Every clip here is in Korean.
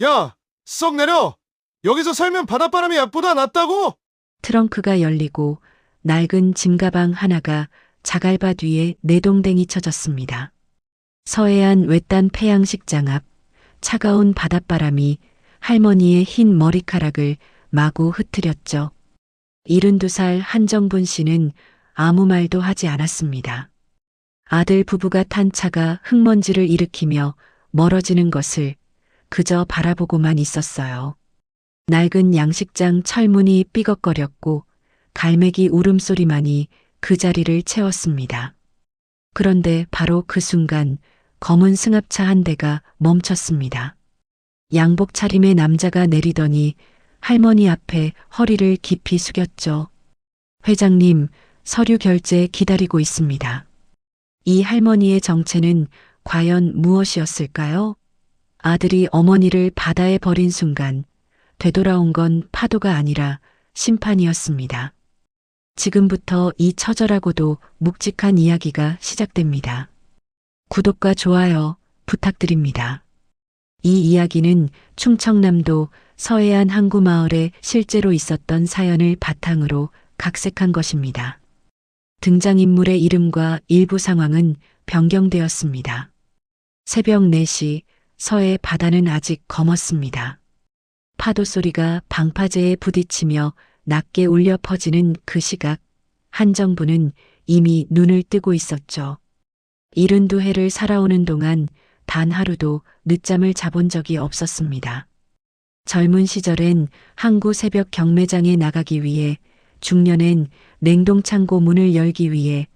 야, 썩 내려! 여기서 살면 바닷바람이 약보다 낫다고? 트렁크가 열리고 낡은 짐가방 하나가 자갈밭 위에 내동댕이 쳐졌습니다. 서해안 외딴 폐양식장 앞 차가운 바닷바람이 할머니의 흰 머리카락을 마구 흐트렸죠. 72살 한정분 씨는 아무 말도 하지 않았습니다. 아들 부부가 탄 차가 흙먼지를 일으키며 멀어지는 것을 그저 바라보고만 있었어요. 낡은 양식장 철문이 삐걱거렸고 갈매기 울음소리만이 그 자리를 채웠습니다. 그런데 바로 그 순간 검은 승합차 한 대가 멈췄습니다. 양복 차림의 남자가 내리더니 할머니 앞에 허리를 깊이 숙였죠. 회장님, 서류 결제 기다리고 있습니다. 이 할머니의 정체는 과연 무엇이었을까요? 아들이 어머니를 바다에 버린 순간 되돌아온 건 파도가 아니라 심판이었습니다. 지금부터 이 처절하고도 묵직한 이야기가 시작됩니다. 구독과 좋아요 부탁드립니다. 이 이야기는 충청남도 서해안 항구 마을에 실제로 있었던 사연을 바탕으로 각색한 것입니다. 등장인물의 이름과 일부 상황은 변경되었습니다. 새벽 4시 서해 바다는 아직 검었습니다. 파도 소리가 방파제에 부딪히며 낮게 울려 퍼지는 그 시각, 한정부는 이미 눈을 뜨고 있었죠. 72해를 살아오는 동안 단 하루도 늦잠을 자본 적이 없었습니다. 젊은 시절엔 항구 새벽 경매장에 나가기 위해, 중년엔 냉동창고 문을 열기 위해,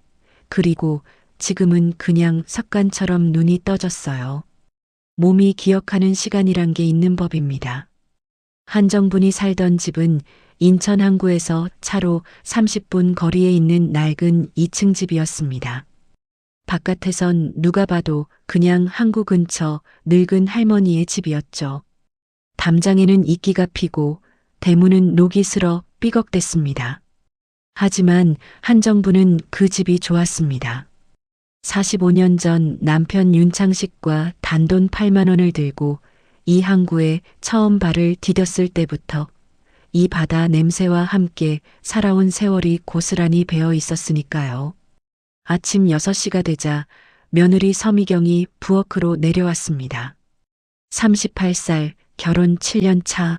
그리고 지금은 그냥 습관처럼 눈이 떠졌어요. 몸이 기억하는 시간이란 게 있는 법입니다. 한정분이 살던 집은 인천 항구에서 차로 30분 거리에 있는 낡은 2층 집이었습니다. 바깥에선 누가 봐도 그냥 항구 근처 늙은 할머니의 집이었죠. 담장에는 이끼가 피고 대문은 녹이 슬어 삐걱댔습니다. 하지만 한정부는 그 집이 좋았습니다. 45년 전 남편 윤창식과 단돈 8만 원을 들고 이 항구에 처음 발을 디뎠을 때부터 이 바다 냄새와 함께 살아온 세월이 고스란히 배어 있었으니까요. 아침 6시가 되자 며느리 서미경이 부엌으로 내려왔습니다. 38살, 결혼 7년 차.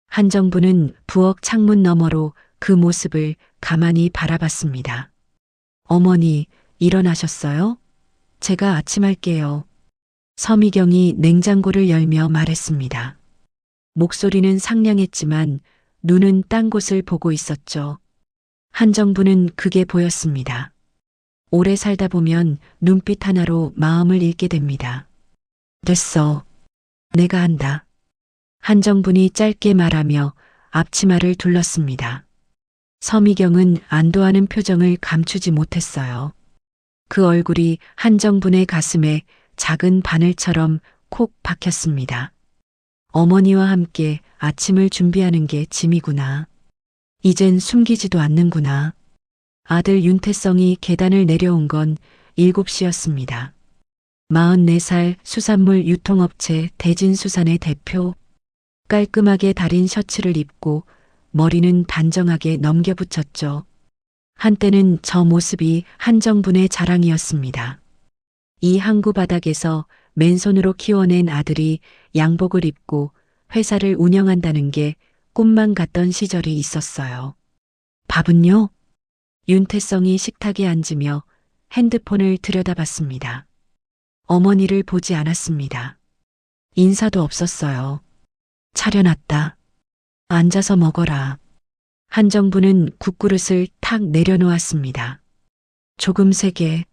한정부는 부엌 창문 너머로 그 모습을 가만히 바라봤습니다. 어머니, 일어나셨어요? 제가 아침할게요. 서미경이 냉장고를 열며 말했습니다. 목소리는 상냥했지만 눈은 딴 곳을 보고 있었죠. 한정부는 그게 보였습니다. 오래 살다 보면 눈빛 하나로 마음을 읽게 됩니다. 됐어. 내가 한다. 한정분이 짧게 말하며 앞치마를 둘렀습니다. 서미경은 안도하는 표정을 감추지 못했어요. 그 얼굴이 한정분의 가슴에 작은 바늘처럼 콕 박혔습니다. 어머니와 함께 아침을 준비하는 게 짐이구나. 이젠 숨기지도 않는구나. 아들 윤태성이 계단을 내려온 건 7시였습니다. 44살 수산물 유통업체 대진수산의 대표. 깔끔하게 다린 셔츠를 입고 머리는 단정하게 넘겨붙였죠. 한때는 저 모습이 한정분의 자랑이었습니다. 이 항구 바닥에서 맨손으로 키워낸 아들이 양복을 입고 회사를 운영한다는 게 꿈만 같던 시절이 있었어요. 밥은요? 윤태성이 식탁에 앉으며 핸드폰을 들여다봤습니다. 어머니를 보지 않았습니다. 인사도 없었어요. 차려놨다. 앉아서 먹어라. 한정부는 국그릇을 탁 내려놓았습니다. 조금 세게.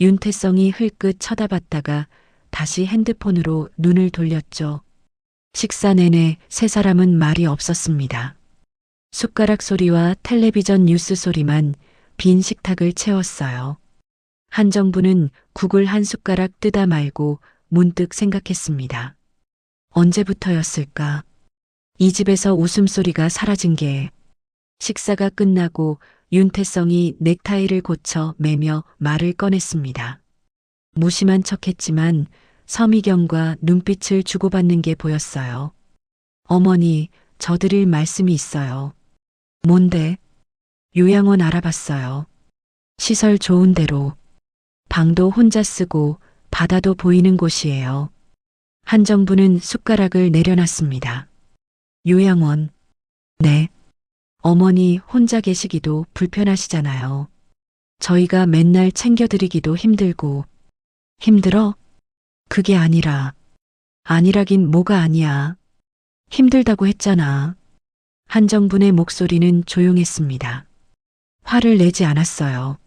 윤태성이 흘끗 쳐다봤다가 다시 핸드폰으로 눈을 돌렸죠. 식사 내내 세 사람은 말이 없었습니다. 숟가락 소리와 텔레비전 뉴스 소리만 빈 식탁을 채웠어요. 한정부는 국을 한 숟가락 뜨다 말고 문득 생각했습니다. 언제부터였을까? 이 집에서 웃음소리가 사라진 게. 식사가 끝나고 윤태성이 넥타이를 고쳐 매며 말을 꺼냈습니다. 무심한 척했지만 서미경과 눈빛을 주고받는 게 보였어요. 어머니, 저 드릴 말씀이 있어요. 뭔데? 요양원 알아봤어요. 시설 좋은 데로. 방도 혼자 쓰고 바다도 보이는 곳이에요. 한정부는 숟가락을 내려놨습니다. 요양원. 네. 어머니 혼자 계시기도 불편하시잖아요. 저희가 맨날 챙겨드리기도 힘들고. 힘들어? 그게 아니라. 아니라긴 뭐가 아니야. 힘들다고 했잖아. 한정분의 목소리는 조용했습니다. 화를 내지 않았어요.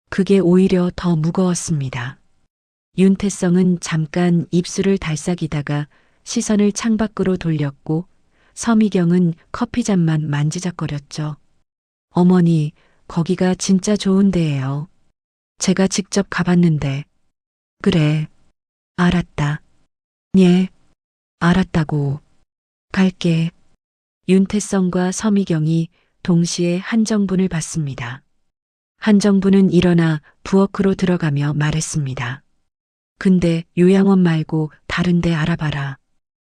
그게 오히려 더 무거웠습니다. 윤태성은 잠깐 입술을 달싹이다가 시선을 창밖으로 돌렸고 서미경은 커피잔만 만지작거렸죠. 어머니, 거기가 진짜 좋은 데예요. 제가 직접 가봤는데. 그래. 알았다. 예. 알았다고. 갈게. 윤태성과 서미경이 동시에 한정분을 봤습니다. 한정분은 일어나 부엌으로 들어가며 말했습니다. 근데 요양원 말고 다른 데 알아봐라.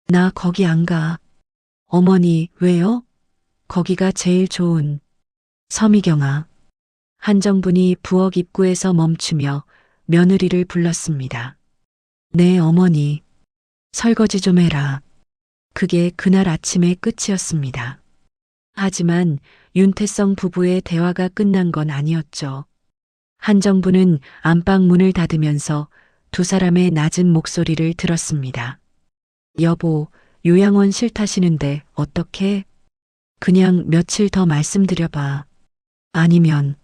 나 거기 안 가. 어머니, 왜요? 거기가 제일 좋은. 서미경아. 한정분이 부엌 입구에서 멈추며 며느리를 불렀습니다. 네, 어머니. 설거지 좀 해라. 그게 그날 아침의 끝이었습니다. 하지만 윤태성 부부의 대화가 끝난 건 아니었죠. 한정부는 안방 문을 닫으면서 두 사람의 낮은 목소리를 들었습니다. 여보, 요양원 싫다시는데 어떻게? 그냥 며칠 더 말씀드려봐. 아니면?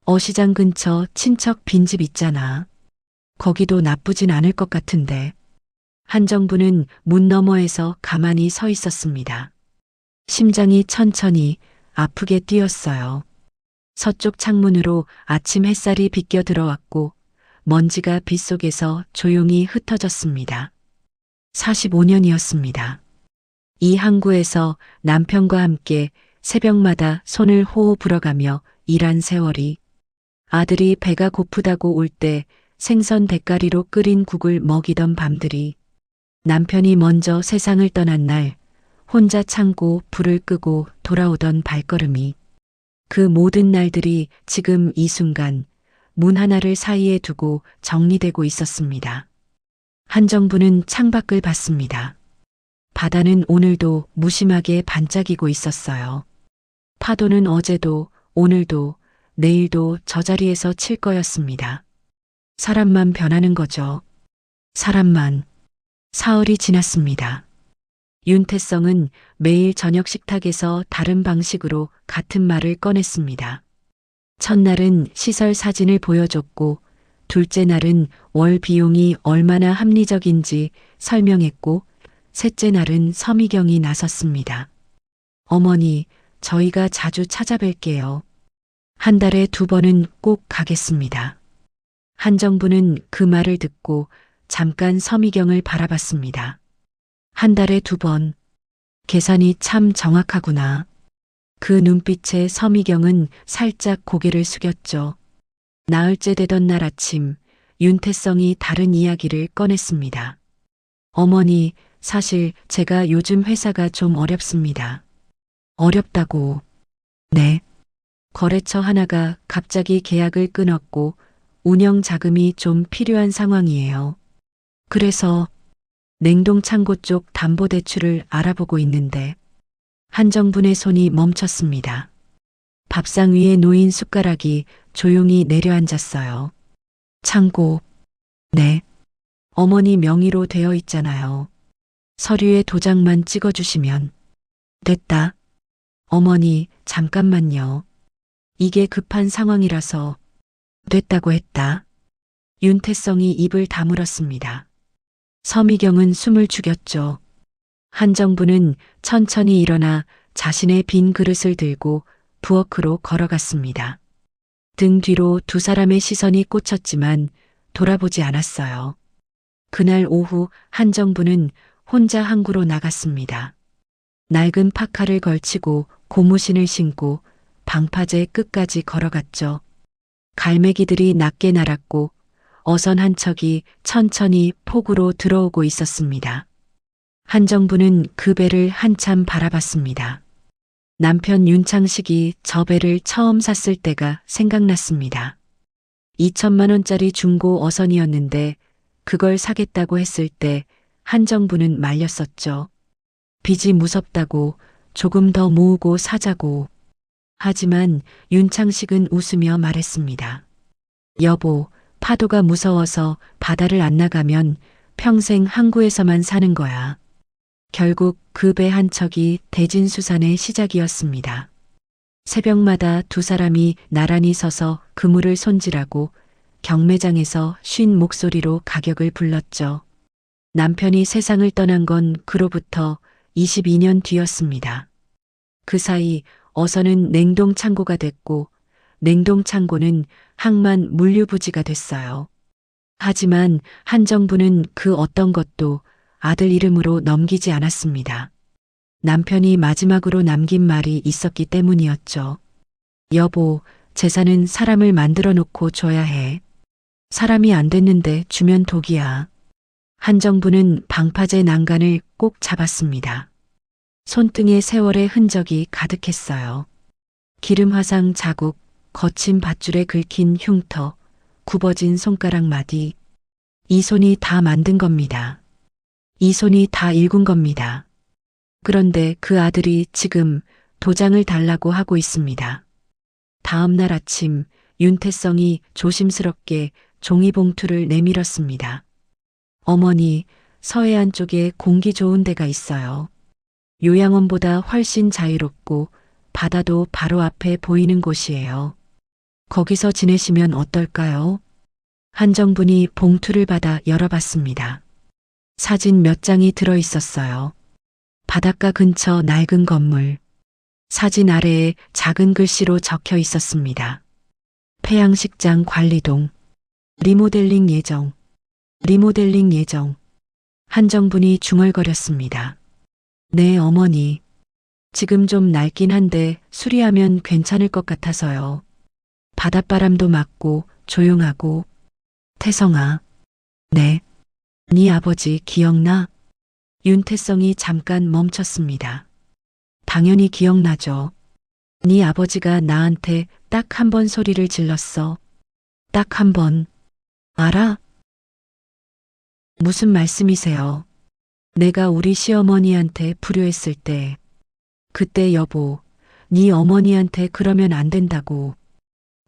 어시장 근처 친척 빈집 있잖아. 거기도 나쁘진 않을 것 같은데. 한정부는 문 너머에서 가만히 서 있었습니다. 심장이 천천히 아프게 뛰었어요. 서쪽 창문으로 아침 햇살이 비껴 들어왔고 먼지가 빗속에서 조용히 흩어졌습니다. 45년이었습니다. 이 항구에서 남편과 함께 새벽마다 손을 호호 불어가며 일한 세월이, 아들이 배가 고프다고 올 때 생선 대가리로 끓인 국을 먹이던 밤들이, 남편이 먼저 세상을 떠난 날 혼자 참고 불을 끄고 돌아오던 발걸음이, 그 모든 날들이 지금 이 순간 문 하나를 사이에 두고 정리되고 있었습니다. 한정부는 창밖을 봤습니다. 바다는 오늘도 무심하게 반짝이고 있었어요. 파도는 어제도 오늘도 내일도 저 자리에서 칠 거였습니다. 사람만 변하는 거죠. 사람만. 사흘이 지났습니다. 윤태성은 매일 저녁 식탁에서 다른 방식으로 같은 말을 꺼냈습니다. 첫날은 시설 사진을 보여줬고, 둘째 날은 월 비용이 얼마나 합리적인지 설명했고, 셋째 날은 서미경이 나섰습니다. 어머니, 저희가 자주 찾아뵐게요. 한 달에 2번은 꼭 가겠습니다. 한정부는 그 말을 듣고 잠깐 서미경을 바라봤습니다. 한 달에 2번. 계산이 참 정확하구나. 그 눈빛에 서미경은 살짝 고개를 숙였죠. 나흘째 되던 날 아침, 윤태성이 다른 이야기를 꺼냈습니다. 어머니, 사실 제가 요즘 회사가 좀 어렵습니다. 어렵다고. 네. 거래처 하나가 갑자기 계약을 끊었고 운영 자금이 좀 필요한 상황이에요. 그래서 냉동창고 쪽 담보대출을 알아보고 있는데, 한정분의 손이 멈췄습니다. 밥상 위에 놓인 숟가락이 조용히 내려앉았어요. 창고. 네. 어머니 명의로 되어 있잖아요. 서류에 도장만 찍어주시면. 됐다. 어머니, 잠깐만요. 이게 급한 상황이라서. 됐다고 했다. 윤태성이 입을 다물었습니다. 서미경은 숨을 죽였죠. 한정부는 천천히 일어나 자신의 빈 그릇을 들고 부엌으로 걸어갔습니다. 등 뒤로 두 사람의 시선이 꽂혔지만 돌아보지 않았어요. 그날 오후 한정부는 혼자 항구로 나갔습니다. 낡은 파카를 걸치고 고무신을 신고 방파제 끝까지 걸어갔죠. 갈매기들이 낮게 날았고 어선 한 척이 천천히 폭우로 들어오고 있었습니다. 한정부는 그 배를 한참 바라봤습니다. 남편 윤창식이 저 배를 처음 샀을 때가 생각났습니다. 2천만 원짜리 중고 어선이었는데 그걸 사겠다고 했을 때 한정부는 말렸었죠. 빚이 무섭다고, 조금 더 모으고 사자고. 하지만 윤창식은 웃으며 말했습니다. 여보, 파도가 무서워서 바다를 안 나가면 평생 항구에서만 사는 거야. 결국 그 배 한 척이 대진수산의 시작이었습니다. 새벽마다 두 사람이 나란히 서서 그물을 손질하고 경매장에서 쉰 목소리로 가격을 불렀죠. 남편이 세상을 떠난 건 그로부터 22년 뒤였습니다. 그 사이 어선은 냉동창고가 됐고 냉동창고는 항만 물류부지가 됐어요. 하지만 한정부는 그 어떤 것도 아들 이름으로 넘기지 않았습니다. 남편이 마지막으로 남긴 말이 있었기 때문이었죠. 여보, 재산은 사람을 만들어 놓고 줘야 해. 사람이 안 됐는데 주면 독이야. 한정부는 방파제 난간을 꼭 잡았습니다. 손등에 세월의 흔적이 가득했어요. 기름 화상 자국, 거친 밧줄에 긁힌 흉터, 굽어진 손가락 마디. 이 손이 다 만든 겁니다. 이 손이 다 일군 겁니다. 그런데 그 아들이 지금 도장을 달라고 하고 있습니다. 다음 날 아침 윤태성이 조심스럽게 종이봉투를 내밀었습니다. 어머니, 서해안 쪽에 공기 좋은 데가 있어요. 요양원보다 훨씬 자유롭고 바다도 바로 앞에 보이는 곳이에요. 거기서 지내시면 어떨까요? 한정분이 봉투를 받아 열어봤습니다. 사진 몇 장이 들어 있었어요. 바닷가 근처 낡은 건물. 사진 아래에 작은 글씨로 적혀 있었습니다. 폐양식장 관리동. 리모델링 예정. 리모델링 예정. 한정분이 중얼거렸습니다. 네, 어머니. 지금 좀 낡긴 한데 수리하면 괜찮을 것 같아서요. 바닷바람도 맞고 조용하고. 태성아. 네. 네 아버지 기억나? 윤태성이 잠깐 멈췄습니다. 당연히 기억나죠. 네 아버지가 나한테 딱 한 번 소리를 질렀어. 딱 한 번. 알아? 무슨 말씀이세요? 내가 우리 시어머니한테 불효했을 때. 그때 여보, 네 어머니한테 그러면 안 된다고.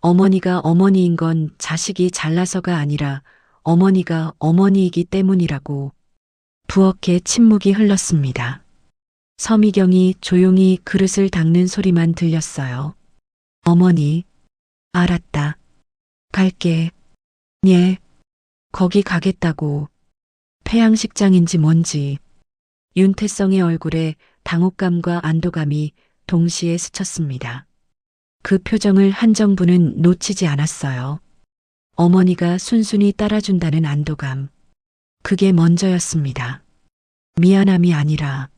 어머니가 어머니인 건 자식이 잘나서가 아니라 어머니가 어머니이기 때문이라고. 부엌에 침묵이 흘렀습니다. 서미경이 조용히 그릇을 닦는 소리만 들렸어요. 어머니, 알았다. 갈게. 예, 거기 가겠다고. 폐양식장인지 뭔지. 윤태성의 얼굴에 당혹감과 안도감이 동시에 스쳤습니다. 그 표정을 한정부는 놓치지 않았어요. 어머니가 순순히 따라준다는 안도감. 그게 먼저였습니다. 미안함이 아니라.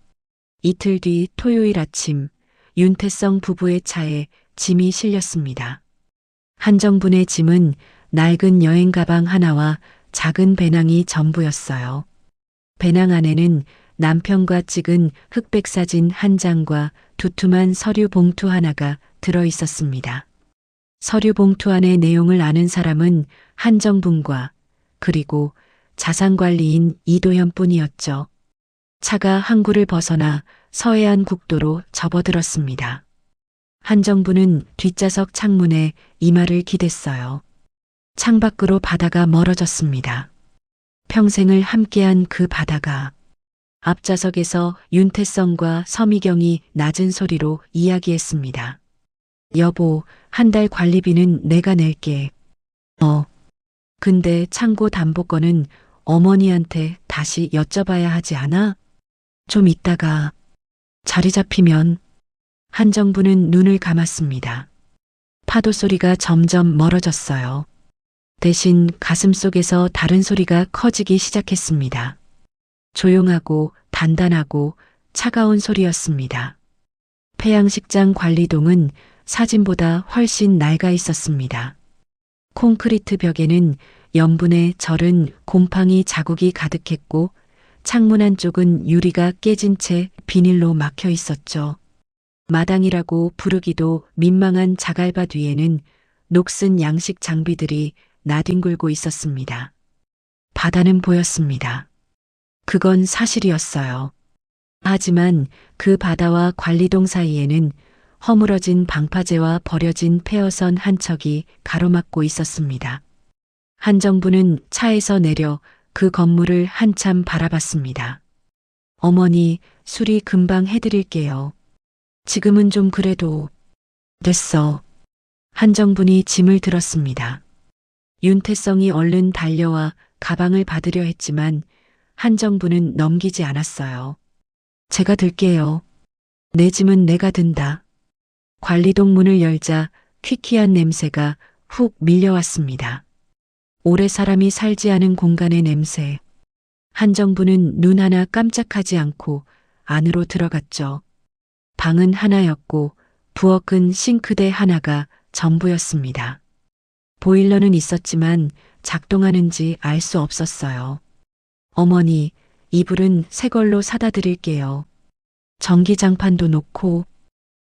이틀 뒤 토요일 아침 윤태성 부부의 차에 짐이 실렸습니다. 한정분의 짐은 낡은 여행 가방 하나와 작은 배낭이 전부였어요. 배낭 안에는 남편과 찍은 흑백 사진 한 장과 두툼한 서류 봉투 하나가 들어 있었습니다. 서류 봉투 안의 내용을 아는 사람은 한정분과 그리고 자산관리인 이도현 뿐이었죠. 차가 항구를 벗어나 서해안 국도로 접어들었습니다. 한정부는 뒷좌석 창문에 이마를 기댔어요. 창밖으로 바다가 멀어졌습니다. 평생을 함께한 그 바다가. 앞좌석에서 윤태성과 서미경이 낮은 소리로 이야기했습니다. 여보, 한 달 관리비는 내가 낼게. 근데 창고 담보권은 어머니한테 다시 여쭤봐야 하지 않아? 좀 있다가 자리 잡히면. 한정부는 눈을 감았습니다. 파도 소리가 점점 멀어졌어요. 대신 가슴 속에서 다른 소리가 커지기 시작했습니다. 조용하고 단단하고 차가운 소리였습니다. 폐양식장 관리동은 사진보다 훨씬 낡아 있었습니다. 콘크리트 벽에는 연분에 절은 곰팡이 자국이 가득했고 창문 한쪽은 유리가 깨진 채 비닐로 막혀 있었죠. 마당이라고 부르기도 민망한 자갈밭 위에는 녹슨 양식 장비들이 나뒹굴고 있었습니다. 바다는 보였습니다. 그건 사실이었어요. 하지만 그 바다와 관리동 사이에는 허물어진 방파제와 버려진 폐허선 한 척이 가로막고 있었습니다. 한정부는 차에서 내려 그 건물을 한참 바라봤습니다. 어머니, 수리 금방 해드릴게요. 지금은 좀 그래도. 됐어. 한정분이 짐을 들었습니다. 윤태성이 얼른 달려와 가방을 받으려 했지만 한정부는 넘기지 않았어요. 제가 들게요. 내 짐은 내가 든다. 관리동 문을 열자 퀴퀴한 냄새가 훅 밀려왔습니다. 오래 사람이 살지 않은 공간의 냄새. 한정부는 눈 하나 깜짝하지 않고 안으로 들어갔죠. 방은 하나였고 부엌은 싱크대 하나가 전부였습니다. 보일러는 있었지만 작동하는지 알 수 없었어요. 어머니, 이불은 새 걸로 사다 드릴게요. 전기장판도 놓고.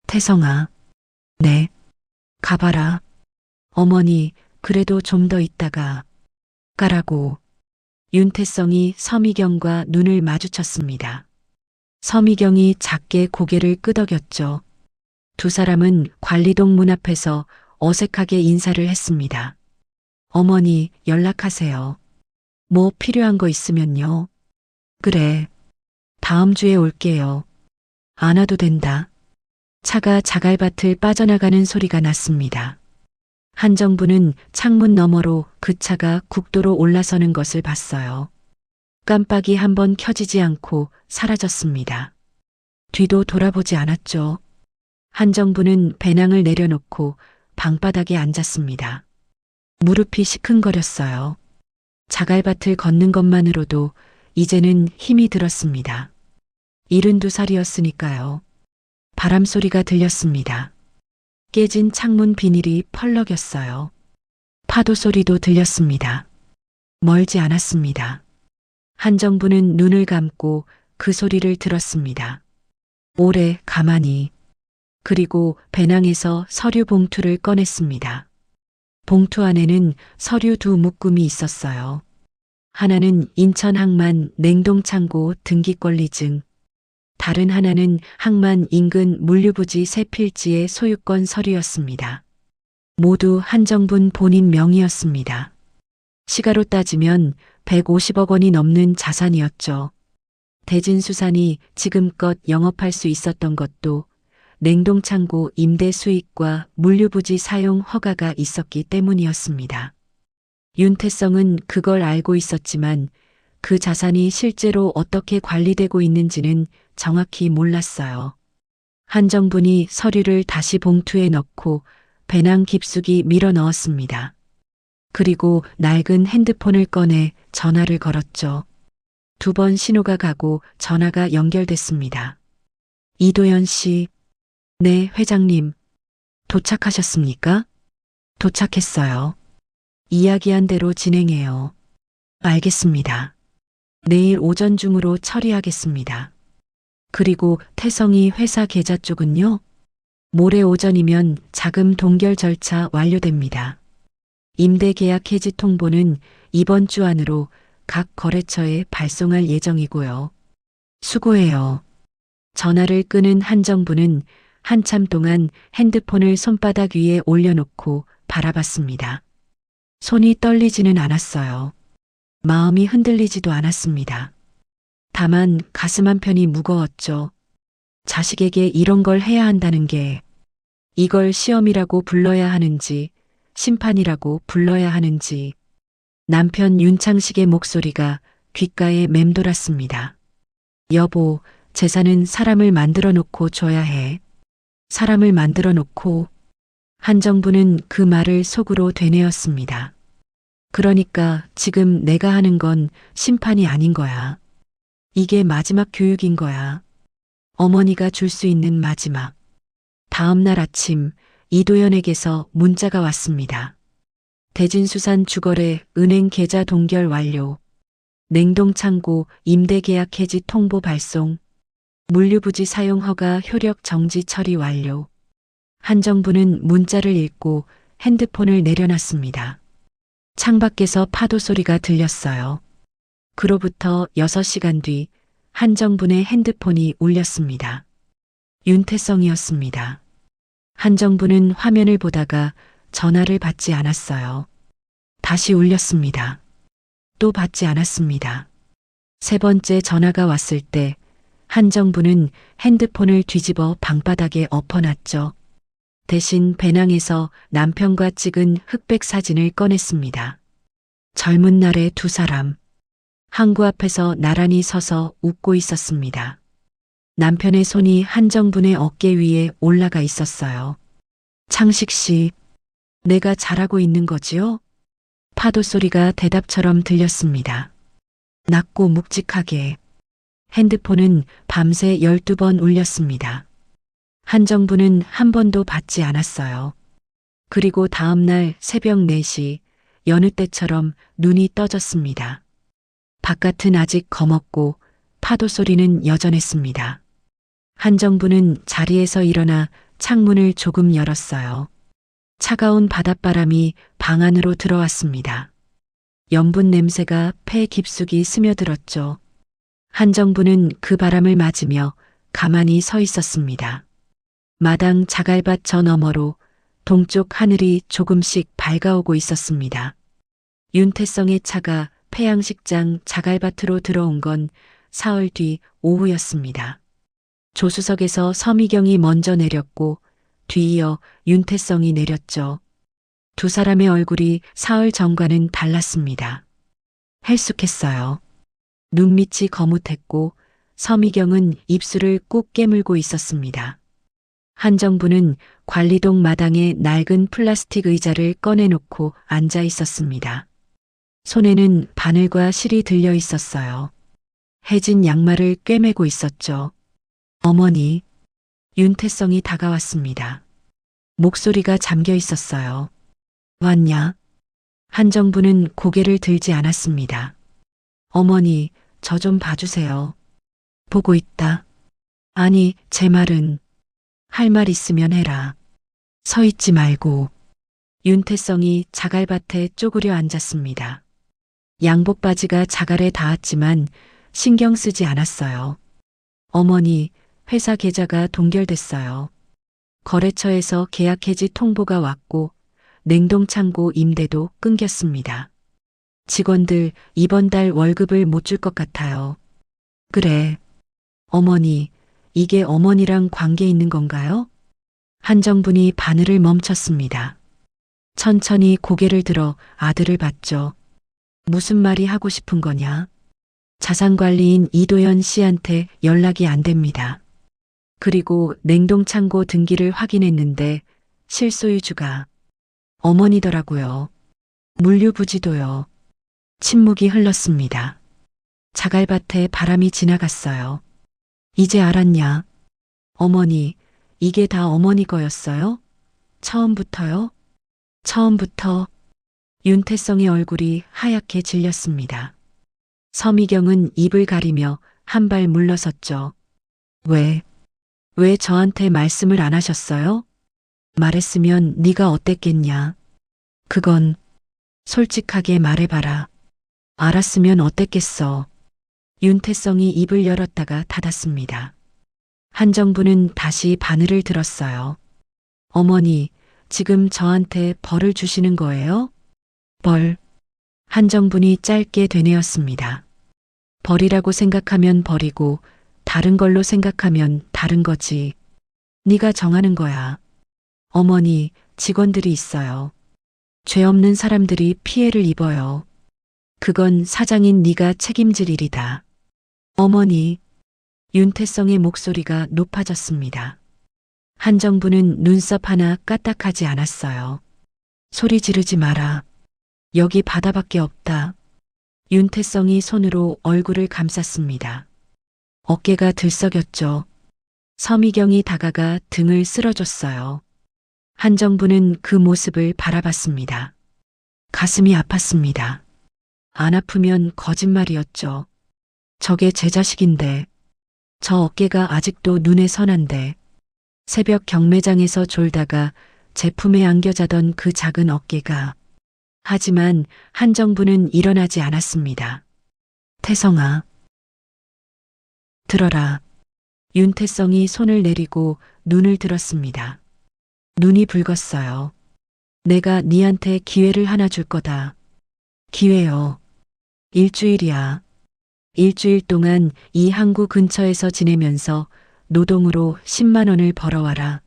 태성아. 네. 가봐라. 어머니, 그래도 좀 더 있다가 가라고. 윤태성이 서미경과 눈을 마주쳤습니다. 서미경이 작게 고개를 끄덕였죠. 두 사람은 관리동 문 앞에서 어색하게 인사를 했습니다. 어머니, 연락하세요. 뭐 필요한 거 있으면요. 그래. 다음 주에 올게요. 안 와도 된다. 차가 자갈밭을 빠져나가는 소리가 났습니다. 한정부는 창문 너머로 그 차가 국도로 올라서는 것을 봤어요. 깜빡이 한 번 켜지지 않고 사라졌습니다. 뒤도 돌아보지 않았죠. 한정부는 배낭을 내려놓고 방바닥에 앉았습니다. 무릎이 시큰거렸어요. 자갈밭을 걷는 것만으로도 이제는 힘이 들었습니다. 72살이었으니까요. 바람 소리가 들렸습니다. 깨진 창문 비닐이 펄럭였어요. 파도 소리도 들렸습니다. 멀지 않았습니다. 한정부는 눈을 감고 그 소리를 들었습니다. 오래 가만히. 그리고 배낭에서 서류 봉투를 꺼냈습니다. 봉투 안에는 서류 두 묶음이 있었어요. 하나는 인천 항만 냉동창고 등기권리증, 다른 하나는 항만 인근 물류부지 새 필지의 소유권 서류였습니다. 모두 한정분 본인 명의였습니다. 시가로 따지면 150억 원이 넘는 자산이었죠. 대진수산이 지금껏 영업할 수 있었던 것도 냉동창고 임대 수익과 물류부지 사용 허가가 있었기 때문이었습니다. 윤태성은 그걸 알고 있었지만 그 자산이 실제로 어떻게 관리되고 있는지는 정확히 몰랐어요. 한정분이 서류를 다시 봉투에 넣고 배낭 깊숙이 밀어 넣었습니다. 그리고 낡은 핸드폰을 꺼내 전화를 걸었죠. 2번 신호가 가고 전화가 연결됐습니다. 이도연 씨. 네, 회장님. 도착하셨습니까? 도착했어요. 이야기한 대로 진행해요. 알겠습니다. 내일 오전 중으로 처리하겠습니다. 그리고 태성이 회사 계좌 쪽은요? 모레 오전이면 자금 동결 절차 완료됩니다. 임대 계약 해지 통보는 이번 주 안으로 각 거래처에 발송할 예정이고요. 수고해요. 전화를 끄는 한정부는 한참 동안 핸드폰을 손바닥 위에 올려놓고 바라봤습니다. 손이 떨리지는 않았어요. 마음이 흔들리지도 않았습니다. 다만 가슴 한편이 무거웠죠. 자식에게 이런 걸 해야 한다는 게, 이걸 시험이라고 불러야 하는지 심판이라고 불러야 하는지. 남편 윤창식의 목소리가 귓가에 맴돌았습니다. 여보, 재산은 사람을 만들어 놓고 줘야 해. 사람을 만들어 놓고. 한정부는 그 말을 속으로 되뇌었습니다. 그러니까 지금 내가 하는 건 심판이 아닌 거야. 이게 마지막 교육인 거야. 어머니가 줄 수 있는 마지막. 다음 날 아침 이도연에게서 문자가 왔습니다. 대진수산 주거래 은행 계좌 동결 완료. 냉동창고 임대계약 해지 통보 발송. 물류부지 사용 허가 효력 정지 처리 완료. 한정부는 문자를 읽고 핸드폰을 내려놨습니다. 창밖에서 파도 소리가 들렸어요. 그로부터 6시간 뒤 한정분의 핸드폰이 울렸습니다. 윤태성이었습니다. 한정부는 화면을 보다가 전화를 받지 않았어요. 다시 울렸습니다. 또 받지 않았습니다. 세 번째 전화가 왔을 때 한정부는 핸드폰을 뒤집어 방바닥에 엎어놨죠. 대신 배낭에서 남편과 찍은 흑백 사진을 꺼냈습니다. 젊은 날의 두 사람. 항구 앞에서 나란히 서서 웃고 있었습니다. 남편의 손이 한정분의 어깨 위에 올라가 있었어요. 창식 씨, 내가 잘하고 있는 거지요? 파도 소리가 대답처럼 들렸습니다. 낮고 묵직하게. 핸드폰은 밤새 12번 울렸습니다. 한정부는 한 번도 받지 않았어요. 그리고 다음 날 새벽 4시 여느 때처럼 눈이 떠졌습니다. 바깥은 아직 검었고 파도 소리는 여전했습니다. 한정부는 자리에서 일어나 창문을 조금 열었어요. 차가운 바닷바람이 방 안으로 들어왔습니다. 연분 냄새가 폐 깊숙이 스며들었죠. 한정부는 그 바람을 맞으며 가만히 서 있었습니다. 마당 자갈밭 저 너머로 동쪽 하늘이 조금씩 밝아오고 있었습니다. 윤태성의 차가 폐양식장 자갈밭으로 들어온 건 사흘 뒤 오후였습니다. 조수석에서 서미경이 먼저 내렸고 뒤이어 윤태성이 내렸죠. 두 사람의 얼굴이 사흘 전과는 달랐습니다. 헬쑥했어요. 눈밑이 거뭇했고 서미경은 입술을 꾹 깨물고 있었습니다. 한정부는 관리동 마당에 낡은 플라스틱 의자를 꺼내놓고 앉아 있었습니다. 손에는 바늘과 실이 들려 있었어요. 해진 양말을 꿰매고 있었죠. 어머니, 윤태성이 다가왔습니다. 목소리가 잠겨 있었어요. 왔냐? 한정부는 고개를 들지 않았습니다. 어머니, 저 좀 봐주세요. 보고 있다. 아니, 제 말은 할 말 있으면 해라. 서 있지 말고. 윤태성이 자갈밭에 쪼그려 앉았습니다. 양복 바지가 자갈에 닿았지만 신경 쓰지 않았어요. 어머니, 회사 계좌가 동결됐어요. 거래처에서 계약 해지 통보가 왔고 냉동창고 임대도 끊겼습니다. 직원들 이번 달 월급을 못 줄 것 같아요. 그래. 어머니, 이게 어머니랑 관계 있는 건가요? 한정분이 바늘을 멈췄습니다. 천천히 고개를 들어 아들을 봤죠. 무슨 말이 하고 싶은 거냐? 자산관리인 이도현 씨한테 연락이 안 됩니다. 그리고 냉동창고 등기를 확인했는데 실소유주가 어머니더라고요. 물류부지도요. 침묵이 흘렀습니다. 자갈밭에 바람이 지나갔어요. 이제 알았냐? 어머니, 이게 다 어머니 거였어요? 처음부터요? 처음부터. 윤태성의 얼굴이 하얗게 질렸습니다. 서미경은 입을 가리며 한 발 물러섰죠. 왜 저한테 말씀을 안 하셨어요? 말했으면 네가 어땠겠냐. 그건 솔직하게 말해봐라. 알았으면 어땠겠어. 윤태성이 입을 열었다가 닫았습니다. 한정부는 다시 바늘을 들었어요. 어머니, 지금 저한테 벌을 주시는 거예요? 벌. 한정분이 짧게 되뇌었습니다. 벌이라고 생각하면 벌이고 다른 걸로 생각하면 다른 거지. 네가 정하는 거야. 어머니, 직원들이 있어요. 죄 없는 사람들이 피해를 입어요. 그건 사장인 네가 책임질 일이다. 어머니. 윤태성의 목소리가 높아졌습니다. 한정부는 눈썹 하나 까딱하지 않았어요. 소리 지르지 마라. 여기 바다밖에 없다. 윤태성이 손으로 얼굴을 감쌌습니다. 어깨가 들썩였죠. 서미경이 다가가 등을 쓸어줬어요. 한정부는 그 모습을 바라봤습니다. 가슴이 아팠습니다. 안 아프면 거짓말이었죠. 저게 제 자식인데, 저 어깨가 아직도 눈에 선한데, 새벽 경매장에서 졸다가 제품에 안겨 자던 그 작은 어깨가. 하지만 한정부는 일어나지 않았습니다. 태성아, 들어라. 윤태성이 손을 내리고 눈을 들었습니다. 눈이 붉었어요. 내가 니한테 기회를 하나 줄 거다. 기회요. 일주일이야. 일주일 동안 이 항구 근처에서 지내면서 노동으로 10만 원을 벌어와라.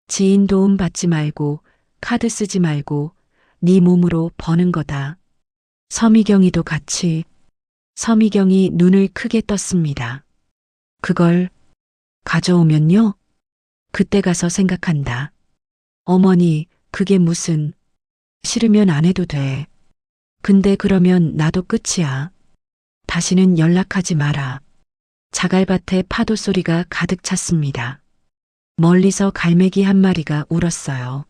지인 도움 받지 말고 카드 쓰지 말고 네 몸으로 버는 거다. 서미경이도 같이. 서미경이 눈을 크게 떴습니다. 그걸 가져오면요? 그때 가서 생각한다. 어머니, 그게 무슨. 싫으면 안 해도 돼. 근데 그러면 나도 끝이야. 다시는 연락하지 마라. 자갈밭에 파도 소리가 가득 찼습니다. 멀리서 갈매기 한 마리가 울었어요.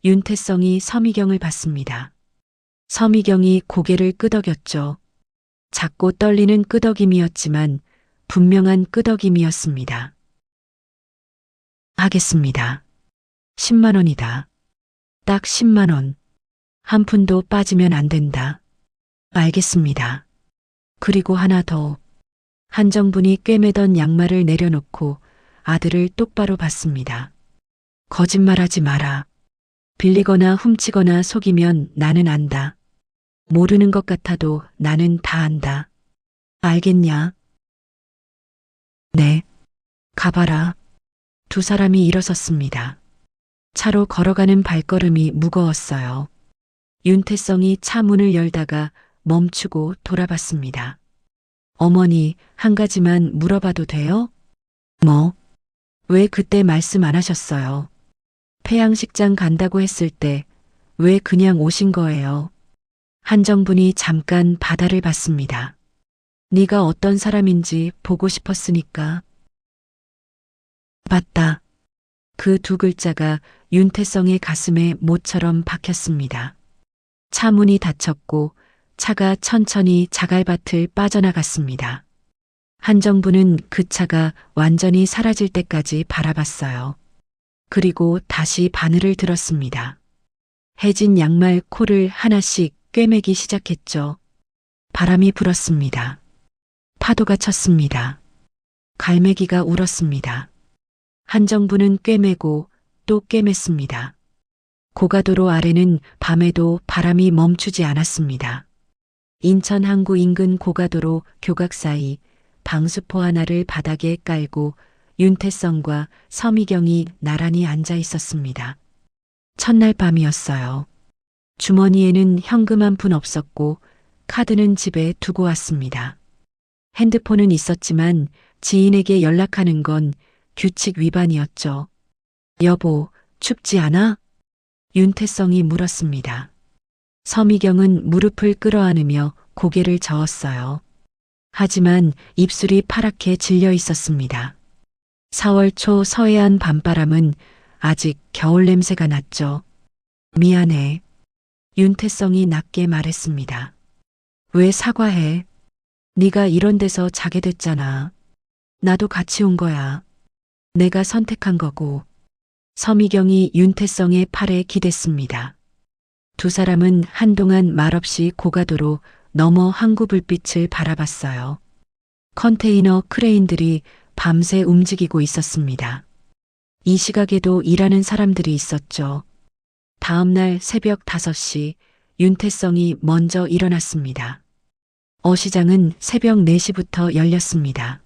윤태성이 서미경을 봤습니다. 서미경이 고개를 끄덕였죠. 작고 떨리는 끄덕임이었지만 분명한 끄덕임이었습니다. 하겠습니다. 10만 원이다. 딱 10만 원. 한 푼도 빠지면 안 된다. 알겠습니다. 그리고 하나 더. 한정분이 꿰매던 양말을 내려놓고 아들을 똑바로 봤습니다. 거짓말하지 마라. 빌리거나 훔치거나 속이면 나는 안다. 모르는 것 같아도 나는 다 안다. 알겠냐? 네. 가봐라. 두 사람이 일어섰습니다. 차로 걸어가는 발걸음이 무거웠어요. 윤태성이 차 문을 열다가 멈추고 돌아봤습니다. 어머니, 한 가지만 물어봐도 돼요? 뭐? 왜 그때 말씀 안 하셨어요? 폐양식장 간다고 했을 때 왜 그냥 오신 거예요? 한정분이 잠깐 바다를 봤습니다. 네가 어떤 사람인지 보고 싶었으니까. 맞다. 그 두 글자가 윤태성의 가슴에 모처럼 박혔습니다. 차 문이 닫혔고 차가 천천히 자갈밭을 빠져나갔습니다. 한정부는 그 차가 완전히 사라질 때까지 바라봤어요. 그리고 다시 바늘을 들었습니다. 해진 양말 코를 하나씩 꿰매기 시작했죠. 바람이 불었습니다. 파도가 쳤습니다. 갈매기가 울었습니다. 한정부는 꿰매고 또 꿰맸습니다. 고가도로 아래는 밤에도 바람이 멈추지 않았습니다. 인천 항구 인근 고가도로 교각 사이 방수포 하나를 바닥에 깔고 윤태성과 서미경이 나란히 앉아 있었습니다. 첫날 밤이었어요. 주머니에는 현금 한 푼 없었고 카드는 집에 두고 왔습니다. 핸드폰은 있었지만 지인에게 연락하는 건 규칙 위반이었죠. 여보, 춥지 않아? 윤태성이 물었습니다. 서미경은 무릎을 끌어안으며 고개를 저었어요. 하지만 입술이 파랗게 질려 있었습니다. 4월 초 서해안 밤바람은 아직 겨울 냄새가 났죠. 미안해. 윤태성이 낮게 말했습니다. 왜 사과해? 네가 이런 데서 자게 됐잖아. 나도 같이 온 거야. 내가 선택한 거고. 서미경이 윤태성의 팔에 기댔습니다. 두 사람은 한동안 말없이 고가도로 너머 항구 불빛을 바라봤어요. 컨테이너 크레인들이 밤새 움직이고 있었습니다. 이 시각에도 일하는 사람들이 있었죠. 다음 날 새벽 5시 윤태성이 먼저 일어났습니다. 어시장은 새벽 4시부터 열렸습니다.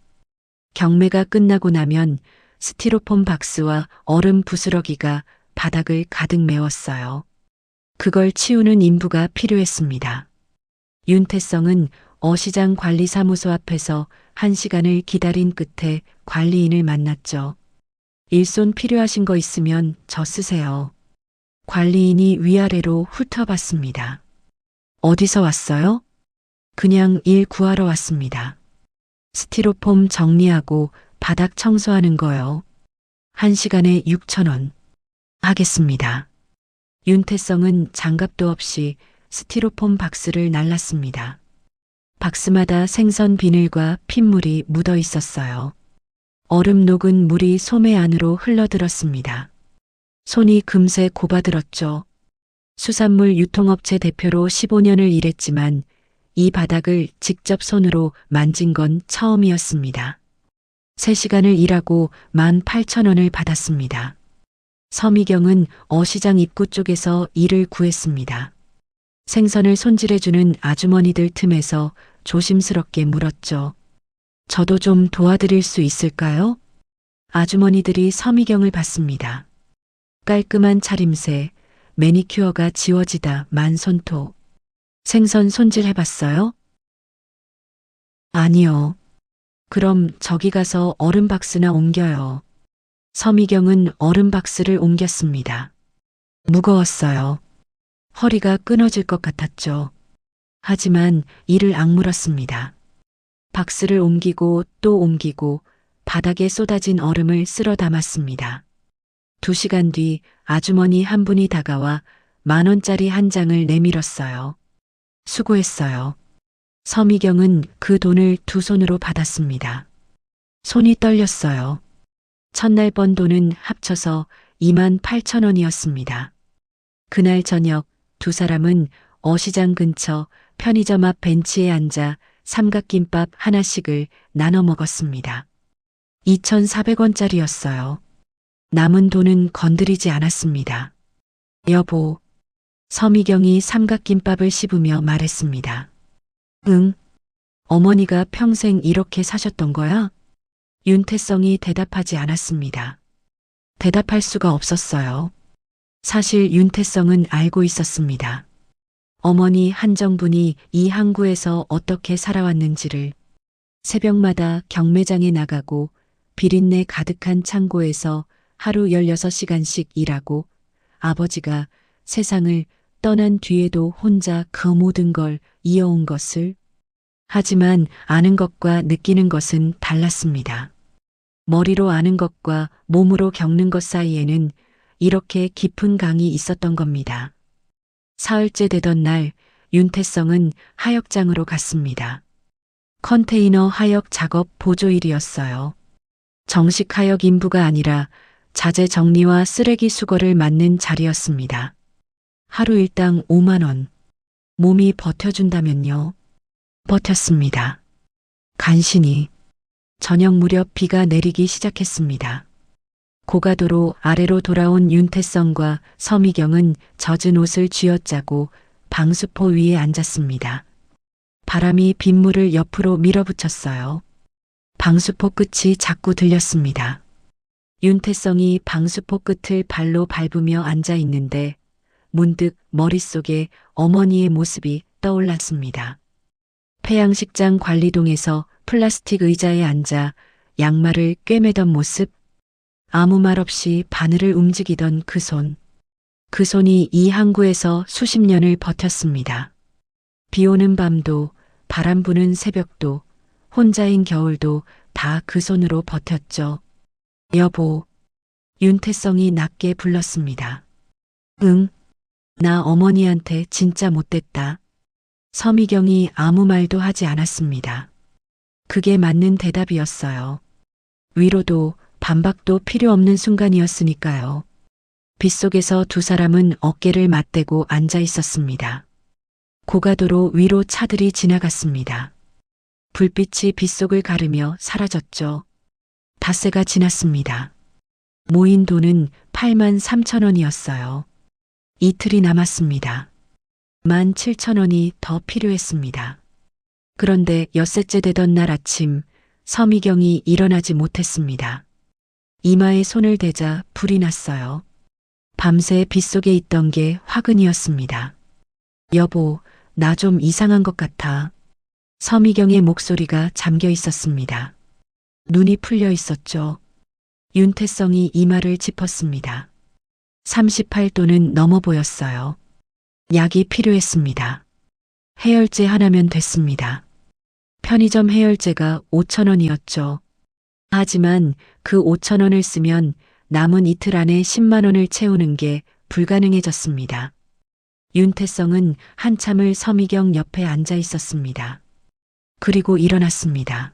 경매가 끝나고 나면 스티로폼 박스와 얼음 부스러기가 바닥을 가득 메웠어요. 그걸 치우는 인부가 필요했습니다. 윤태성은 어시장 관리사무소 앞에서 1시간을 기다린 끝에 관리인을 만났죠. 일손 필요하신 거 있으면 저 쓰세요. 관리인이 위아래로 훑어봤습니다. 어디서 왔어요? 그냥 일 구하러 왔습니다. 스티로폼 정리하고 바닥 청소하는 거요. 1시간에 6,000원. 하겠습니다. 윤태성은 장갑도 없이 스티로폼 박스를 날랐습니다. 박스마다 생선 비늘과 핏물이 묻어 있었어요. 얼음 녹은 물이 소매 안으로 흘러들었습니다. 손이 금세 고바들었죠. 수산물 유통업체 대표로 15년을 일했지만 이 바닥을 직접 손으로 만진 건 처음이었습니다. 3시간을 일하고 18,000원을 받았습니다. 서미경은 어시장 입구 쪽에서 일을 구했습니다. 생선을 손질해주는 아주머니들 틈에서 조심스럽게 물었죠. 저도 좀 도와드릴 수 있을까요? 아주머니들이 서미경을 봤습니다. 깔끔한 차림새, 매니큐어가 지워지다 만 손톱. 생선 손질해봤어요? 아니요. 그럼 저기 가서 얼음 박스나 옮겨요. 서미경은 얼음 박스를 옮겼습니다. 무거웠어요. 허리가 끊어질 것 같았죠. 하지만 이를 악물었습니다. 박스를 옮기고 또 옮기고 바닥에 쏟아진 얼음을 쓸어 담았습니다. 2시간 뒤 아주머니 한 분이 다가와 10,000원짜리 한 장을 내밀었어요. 수고했어요. 서미경은 그 돈을 2손으로 받았습니다. 손이 떨렸어요. 첫날 번 돈은 합쳐서 28,000원이었습니다. 그날 저녁 2사람은 어시장 근처 편의점 앞 벤치에 앉아 삼각김밥 하나씩을 나눠 먹었습니다. 2,400원짜리였어요. 남은 돈은 건드리지 않았습니다. 여보, 서미경이 삼각김밥을 씹으며 말했습니다. 응? 어머니가 평생 이렇게 사셨던 거야? 윤태성이 대답하지 않았습니다. 대답할 수가 없었어요. 사실 윤태성은 알고 있었습니다. 어머니 한정분이 이 항구에서 어떻게 살아왔는지를. 새벽마다 경매장에 나가고 비린내 가득한 창고에서 하루 16시간씩 일하고 아버지가 세상을 떠난 뒤에도 혼자 그 모든 걸 이어온 것을. 하지만 아는 것과 느끼는 것은 달랐습니다. 머리로 아는 것과 몸으로 겪는 것 사이에는 이렇게 깊은 강이 있었던 겁니다. 사흘째 되던 날 윤태성은 하역장으로 갔습니다. 컨테이너 하역 작업 보조일이었어요. 정식 하역 인부가 아니라 자재 정리와 쓰레기 수거를 맡는 자리였습니다. 하루 일당 5만 원. 몸이 버텨준다면요. 버텼습니다. 간신히. 저녁 무렵 비가 내리기 시작했습니다. 고가도로 아래로 돌아온 윤태성과 서미경은 젖은 옷을 쥐어짜고 방수포 위에 앉았습니다. 바람이 빗물을 옆으로 밀어붙였어요. 방수포 끝이 자꾸 들렸습니다. 윤태성이 방수포 끝을 발로 밟으며 앉아 있는데 문득 머릿속에 어머니의 모습이 떠올랐습니다. 폐양식장 관리동에서 플라스틱 의자에 앉아 양말을 꿰매던 모습, 아무 말 없이 바늘을 움직이던 그 손. 그 손이 이 항구에서 수십 년을 버텼습니다. 비 오는 밤도, 바람 부는 새벽도, 혼자인 겨울도 다 그 손으로 버텼죠. 여보, 윤태성이 낮게 불렀습니다. 응, 나 어머니한테 진짜 못됐다. 서미경이 아무 말도 하지 않았습니다. 그게 맞는 대답이었어요. 위로도 반박도 필요 없는 순간이었으니까요. 빗속에서 2사람은 어깨를 맞대고 앉아 있었습니다. 고가도로 위로 차들이 지나갔습니다. 불빛이 빗속을 가르며 사라졌죠. 닷새가 지났습니다. 모인 돈은 83,000원이었어요. 이틀이 남았습니다. 17,000원이 더 필요했습니다. 그런데 엿새째 되던 날 아침 서미경이 일어나지 못했습니다. 이마에 손을 대자 불이 났어요. 밤새 빗속에 있던 게 화근이었습니다. 여보, 나 좀 이상한 것 같아. 서미경의 목소리가 잠겨 있었습니다. 눈이 풀려 있었죠. 윤태성이 이마를 짚었습니다. 38도는 넘어 보였어요. 약이 필요했습니다. 해열제 하나면 됐습니다. 편의점 해열제가 5,000원이었죠. 하지만 그 5,000원을 쓰면 남은 이틀 안에 10만 원을 채우는 게 불가능해졌습니다. 윤태성은 한참을 서미경 옆에 앉아 있었습니다. 그리고 일어났습니다.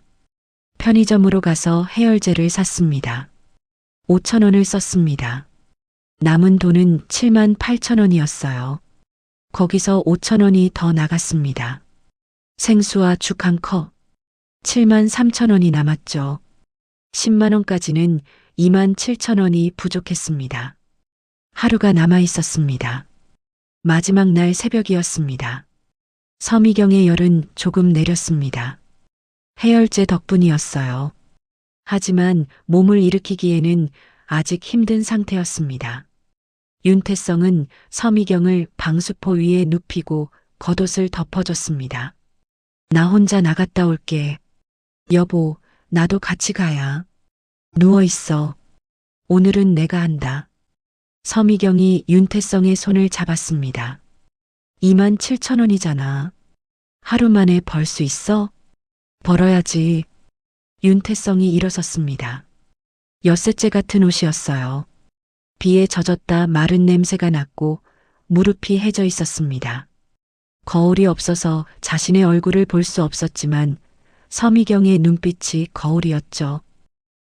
편의점으로 가서 해열제를 샀습니다. 5천 원을 썼습니다. 남은 돈은 7만 8천 원이었어요. 거기서 5천 원이 더 나갔습니다. 생수와 죽 한 컵. 7만 3천 원이 남았죠. 10만 원까지는 2만 7천 원이 부족했습니다. 하루가 남아 있었습니다. 마지막 날 새벽이었습니다. 서미경의 열은 조금 내렸습니다. 해열제 덕분이었어요. 하지만 몸을 일으키기에는 아직 힘든 상태였습니다. 윤태성은 서미경을 방수포 위에 눕히고 겉옷을 덮어줬습니다. 나 혼자 나갔다 올게. 여보, 나도 같이 가야. 누워있어. 오늘은 내가 한다. 서미경이 윤태성의 손을 잡았습니다. 2만 7천 원이잖아. 하루 만에 벌 수 있어? 벌어야지. 윤태성이 일어섰습니다. 엿새째 같은 옷이었어요. 비에 젖었다 마른 냄새가 났고 무릎이 해져 있었습니다. 거울이 없어서 자신의 얼굴을 볼 수 없었지만 서미경의 눈빛이 거울이었죠.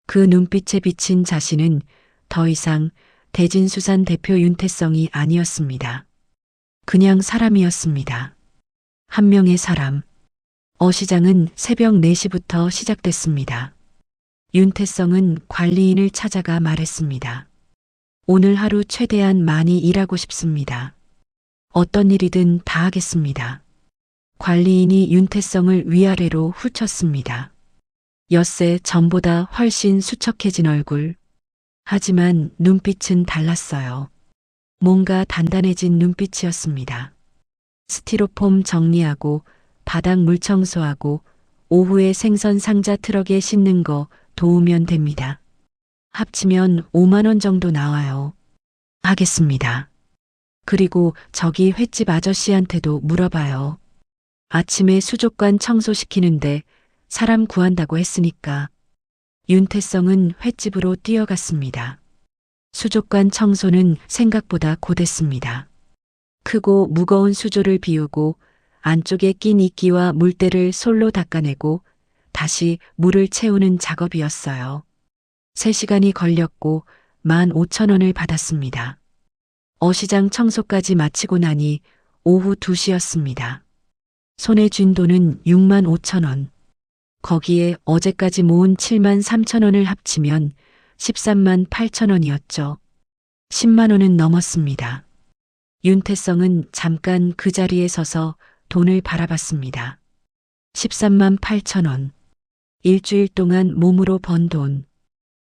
그 눈빛에 비친 자신은 더 이상 대진수산 대표 윤태성이 아니었습니다. 그냥 사람이었습니다. 한 명의 사람. 어시장은 새벽 4시부터 시작됐습니다. 윤태성은 관리인을 찾아가 말했습니다. 오늘 하루 최대한 많이 일하고 싶습니다. 어떤 일이든 다 하겠습니다. 관리인이 윤태성을 위아래로 훑쳤습니다. 엿새 전보다 훨씬 수척해진 얼굴. 하지만 눈빛은 달랐어요. 뭔가 단단해진 눈빛이었습니다. 스티로폼 정리하고 바닥 물 청소하고 오후에 생선 상자 트럭에 싣는 거 도우면 됩니다. 합치면 5만 원 정도 나와요. 하겠습니다. 그리고 저기 횟집 아저씨한테도 물어봐요. 아침에 수족관 청소시키는데 사람 구한다고 했으니까. 윤태성은 횟집으로 뛰어갔습니다. 수족관 청소는 생각보다 고됐습니다. 크고 무거운 수조를 비우고 안쪽에 낀 이끼와 물때를 솔로 닦아내고 다시 물을 채우는 작업이었어요. 3시간이 걸렸고 15,000원을 받았습니다. 어시장 청소까지 마치고 나니 오후 2시였습니다. 손에 쥔 돈은 6만 5천 원. 거기에 어제까지 모은 7만 3천 원을 합치면 13만 8천 원이었죠. 10만 원은 넘었습니다. 윤태성은 잠깐 그 자리에 서서 돈을 바라봤습니다. 13만 8천 원. 일주일 동안 몸으로 번 돈.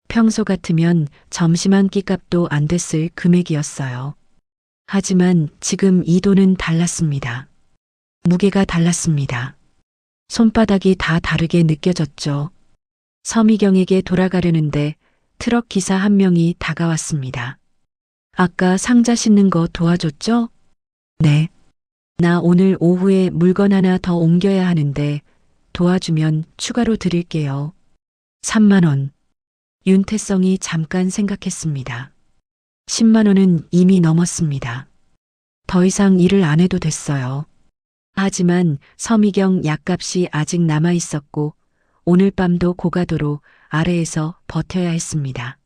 평소 같으면 점심 한 끼 값도 안 됐을 금액이었어요. 하지만 지금 이 돈은 달랐습니다. 무게가 달랐습니다. 손바닥이 다 다르게 느껴졌죠. 서미경에게 돌아가려는데 트럭 기사 한 명이 다가왔습니다. 아까 상자 싣는 거 도와줬죠? 네. 나 오늘 오후에 물건 하나 더 옮겨야 하는데 도와주면 추가로 드릴게요. 3만 원. 윤태성이 잠깐 생각했습니다. 10만 원은 이미 넘었습니다. 더 이상 일을 안 해도 됐어요. 하지만 서미경 약값이 아직 남아 있었고 오늘 밤도 고가도로 아래에서 버텨야 했습니다.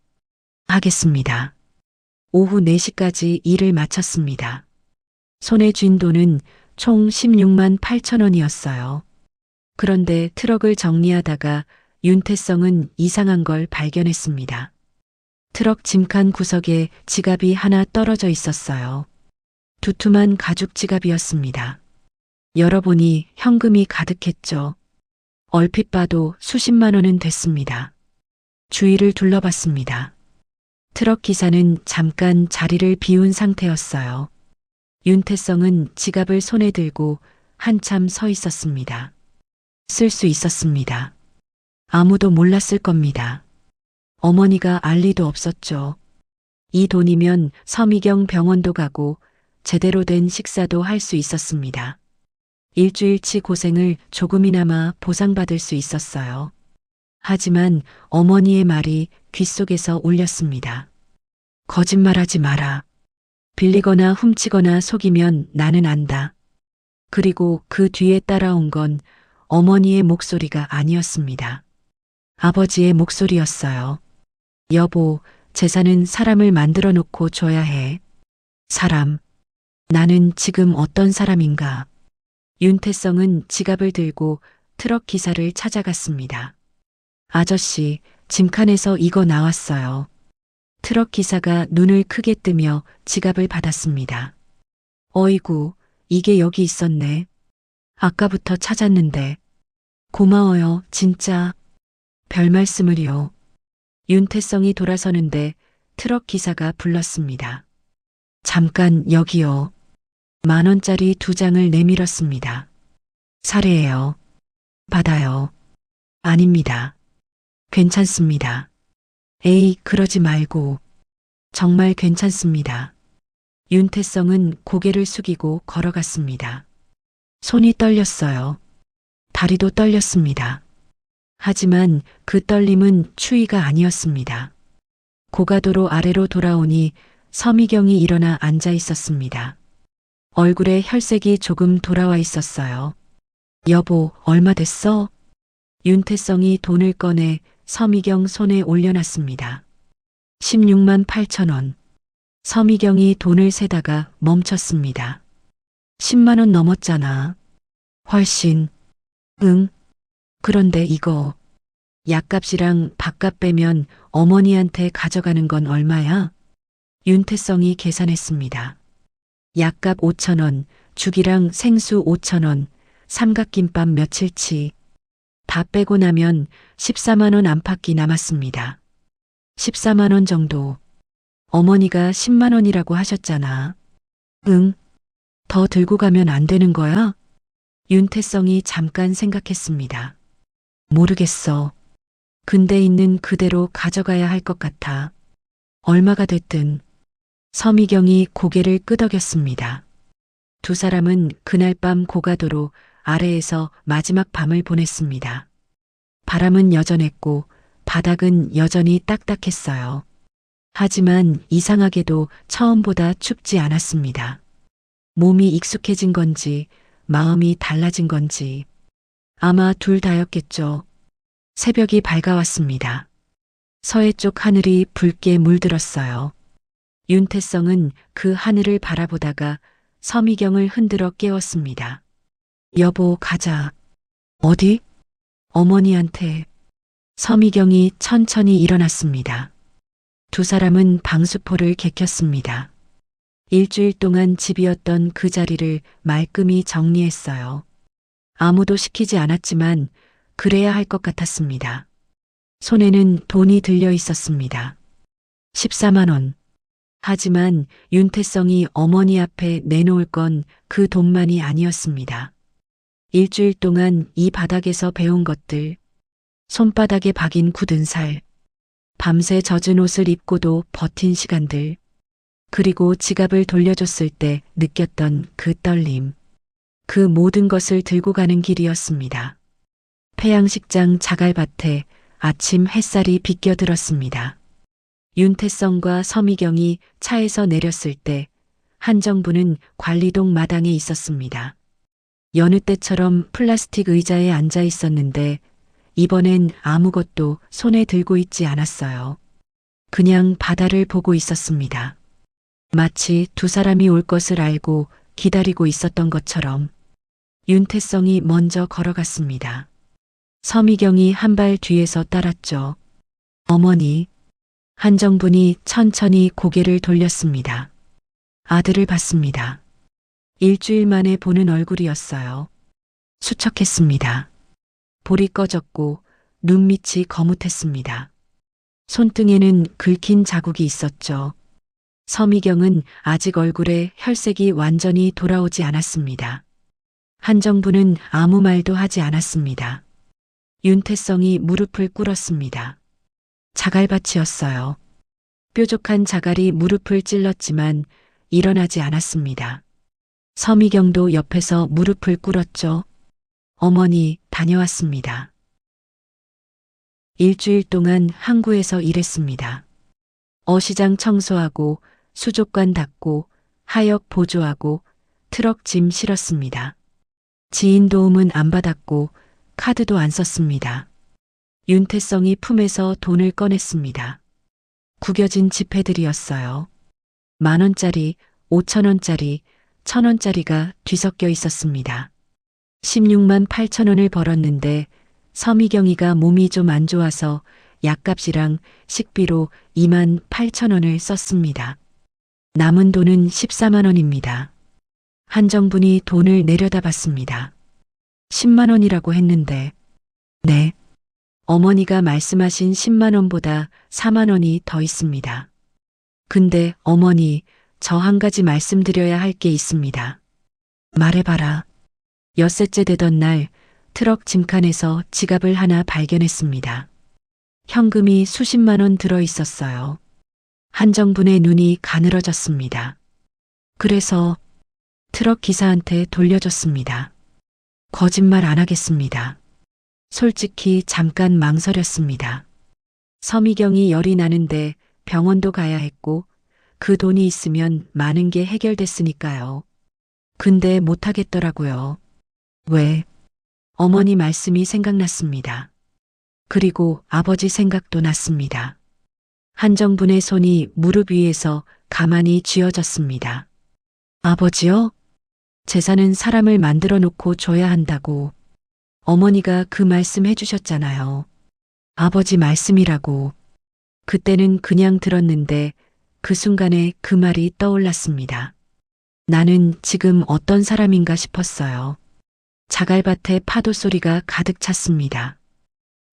하겠습니다. 오후 4시까지 일을 마쳤습니다. 손에 쥔 돈은 총 16만 8천 원이었어요. 그런데 트럭을 정리하다가 윤태성은 이상한 걸 발견했습니다. 트럭 짐칸 구석에 지갑이 하나 떨어져 있었어요. 두툼한 가죽 지갑이었습니다. 열어보니 현금이 가득했죠. 얼핏 봐도 수십만 원은 됐습니다. 주위를 둘러봤습니다. 트럭 기사는 잠깐 자리를 비운 상태였어요. 윤태성은 지갑을 손에 들고 한참 서 있었습니다. 쓸 수 있었습니다. 아무도 몰랐을 겁니다. 어머니가 알 리도 없었죠. 이 돈이면 서미경 병원도 가고 제대로 된 식사도 할 수 있었습니다. 일주일치 고생을 조금이나마 보상받을 수 있었어요. 하지만 어머니의 말이 귓속에서 울렸습니다. 거짓말하지 마라. 빌리거나 훔치거나 속이면 나는 안다. 그리고 그 뒤에 따라온 건 어머니의 목소리가 아니었습니다. 아버지의 목소리였어요. 여보, 재산은 사람을 만들어 놓고 줘야 해. 사람. 나는 지금 어떤 사람인가? 윤태성은 지갑을 들고 트럭 기사를 찾아갔습니다. 아저씨, 짐칸에서 이거 나왔어요. 트럭 기사가 눈을 크게 뜨며 지갑을 받았습니다. 어이구, 이게 여기 있었네. 아까부터 찾았는데. 고마워요, 진짜. 별 말씀을요. 윤태성이 돌아서는데 트럭 기사가 불렀습니다. 잠깐 여기요. 10,000원짜리 2장을 내밀었습니다. 사례예요. 받아요. 아닙니다. 괜찮습니다. 에이, 그러지 말고. 정말 괜찮습니다. 윤태성은 고개를 숙이고 걸어갔습니다. 손이 떨렸어요. 다리도 떨렸습니다. 하지만 그 떨림은 추위가 아니었습니다. 고가도로 아래로 돌아오니 서미경이 일어나 앉아 있었습니다. 얼굴에 혈색이 조금 돌아와 있었어요. 여보, 얼마 됐어? 윤태성이 돈을 꺼내 서미경 손에 올려놨습니다. 16만 8천 원. 서미경이 돈을 세다가 멈췄습니다. 10만 원 넘었잖아. 훨씬. 응. 그런데 이거 약값이랑 밥값 빼면 어머니한테 가져가는 건 얼마야? 윤태성이 계산했습니다. 약값 5,000원, 죽이랑 생수 5,000원, 삼각김밥 며칠치. 다 빼고 나면 14만 원 안팎이 남았습니다. 14만 원 정도. 어머니가 10만 원이라고 하셨잖아. 응. 더 들고 가면 안 되는 거야? 윤태성이 잠깐 생각했습니다. 모르겠어. 근데 있는 그대로 가져가야 할 것 같아. 얼마가 됐든. 서미경이 고개를 끄덕였습니다. 두 사람은 그날 밤 고가도로 아래에서 마지막 밤을 보냈습니다. 바람은 여전했고 바닥은 여전히 딱딱했어요. 하지만 이상하게도 처음보다 춥지 않았습니다. 몸이 익숙해진 건지 마음이 달라진 건지 아마 둘 다였겠죠. 새벽이 밝아왔습니다. 서해 쪽 하늘이 붉게 물들었어요. 윤태성은 그 하늘을 바라보다가 서미경을 흔들어 깨웠습니다. 여보, 가자. 어디? 어머니한테. 서미경이 천천히 일어났습니다. 두 사람은 방수포를 개켰습니다. 일주일 동안 집이었던 그 자리를 말끔히 정리했어요. 아무도 시키지 않았지만 그래야 할 것 같았습니다. 손에는 돈이 들려 있었습니다. 14만 원. 하지만 윤태성이 어머니 앞에 내놓을 건 그 돈만이 아니었습니다. 일주일 동안 이 바닥에서 배운 것들, 손바닥에 박인 굳은 살, 밤새 젖은 옷을 입고도 버틴 시간들, 그리고 지갑을 돌려줬을 때 느꼈던 그 떨림, 그 모든 것을 들고 가는 길이었습니다. 폐양식장 자갈밭에 아침 햇살이 비껴들었습니다. 윤태성과 서미경이 차에서 내렸을 때 한정부는 관리동 마당에 있었습니다. 여느 때처럼 플라스틱 의자에 앉아 있었는데 이번엔 아무것도 손에 들고 있지 않았어요. 그냥 바다를 보고 있었습니다. 마치 두 사람이 올 것을 알고 기다리고 있었던 것처럼. 윤태성이 먼저 걸어갔습니다. 서미경이 한 발 뒤에서 따랐죠. 어머니. 한정분이 천천히 고개를 돌렸습니다. 아들을 봤습니다. 일주일 만에 보는 얼굴이었어요. 수척했습니다. 볼이 꺼졌고 눈밑이 거뭇했습니다. 손등에는 긁힌 자국이 있었죠. 서미경은 아직 얼굴에 혈색이 완전히 돌아오지 않았습니다. 한정부는 아무 말도 하지 않았습니다. 윤태성이 무릎을 꿇었습니다. 자갈밭이었어요. 뾰족한 자갈이 무릎을 찔렀지만 일어나지 않았습니다. 서미경도 옆에서 무릎을 꿇었죠. 어머니, 다녀왔습니다. 일주일 동안 항구에서 일했습니다. 어시장 청소하고 수족관 닦고 하역 보조하고 트럭 짐 실었습니다. 지인 도움은 안 받았고 카드도 안 썼습니다. 윤태성이 품에서 돈을 꺼냈습니다. 구겨진 지폐들이었어요. 10,000원짜리, 5,000원짜리, 1,000원짜리가 뒤섞여 있었습니다. 16만 8천 원을 벌었는데 서미경이가 몸이 좀 안 좋아서 약값이랑 식비로 2만 8천 원을 썼습니다. 남은 돈은 14만 원입니다. 한정분이 돈을 내려다 봤습니다. 10만 원이라고 했는데, 네. 어머니가 말씀하신 10만 원보다 4만 원이 더 있습니다. 근데 어머니, 저 한 가지 말씀드려야 할 게 있습니다. 말해봐라. 엿새째 되던 날 트럭 짐칸에서 지갑을 하나 발견했습니다. 현금이 수십만 원 들어 있었어요. 한정분의 눈이 가늘어졌습니다. 그래서 트럭 기사한테 돌려줬습니다. 거짓말 안 하겠습니다. 솔직히 잠깐 망설였습니다. 서미경이 열이 나는데 병원도 가야 했고 그 돈이 있으면 많은 게 해결됐으니까요. 근데 못하겠더라고요. 왜? 어머니 말씀이 생각났습니다. 그리고 아버지 생각도 났습니다. 한정분의 손이 무릎 위에서 가만히 쥐어졌습니다. 아버지요? 재산은 사람을 만들어 놓고 줘야 한다고. 어머니가 그 말씀 해주셨잖아요. 아버지 말씀이라고. 그때는 그냥 들었는데 그 순간에 그 말이 떠올랐습니다. 나는 지금 어떤 사람인가 싶었어요. 자갈밭에 파도 소리가 가득 찼습니다.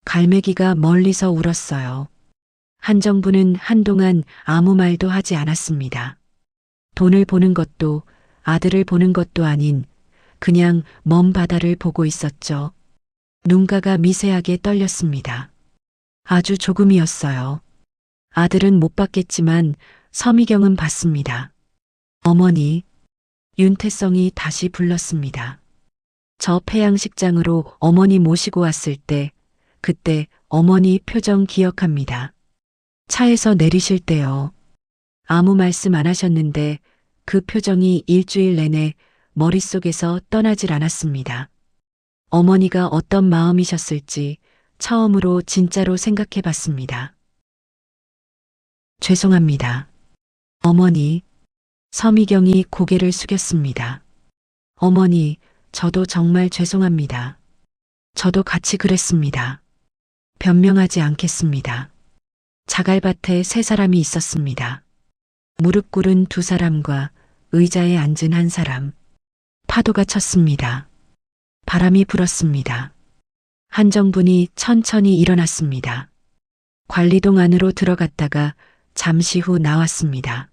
갈매기가 멀리서 울었어요. 한정부는 한동안 아무 말도 하지 않았습니다. 돈을 보는 것도 아들을 보는 것도 아닌 그냥 먼 바다를 보고 있었죠. 눈가가 미세하게 떨렸습니다. 아주 조금이었어요. 아들은 못 봤겠지만 서미경은 봤습니다. 어머니, 윤태성이 다시 불렀습니다. 저 폐양식장으로 어머니 모시고 왔을 때, 그때 어머니 표정 기억합니다. 차에서 내리실 때요. 아무 말씀 안 하셨는데 그 표정이 일주일 내내 머릿속에서 떠나질 않았습니다. 어머니가 어떤 마음이셨을지 처음으로 진짜로 생각해 봤습니다. 죄송합니다. 어머니, 서미경이 고개를 숙였습니다. 어머니, 저도 정말 죄송합니다. 저도 같이 그랬습니다. 변명하지 않겠습니다. 자갈밭에 세 사람이 있었습니다. 무릎 꿇은 두 사람과 의자에 앉은 한 사람. 파도가 쳤습니다. 바람이 불었습니다. 한정분이 천천히 일어났습니다. 관리동 안으로 들어갔다가 잠시 후 나왔습니다.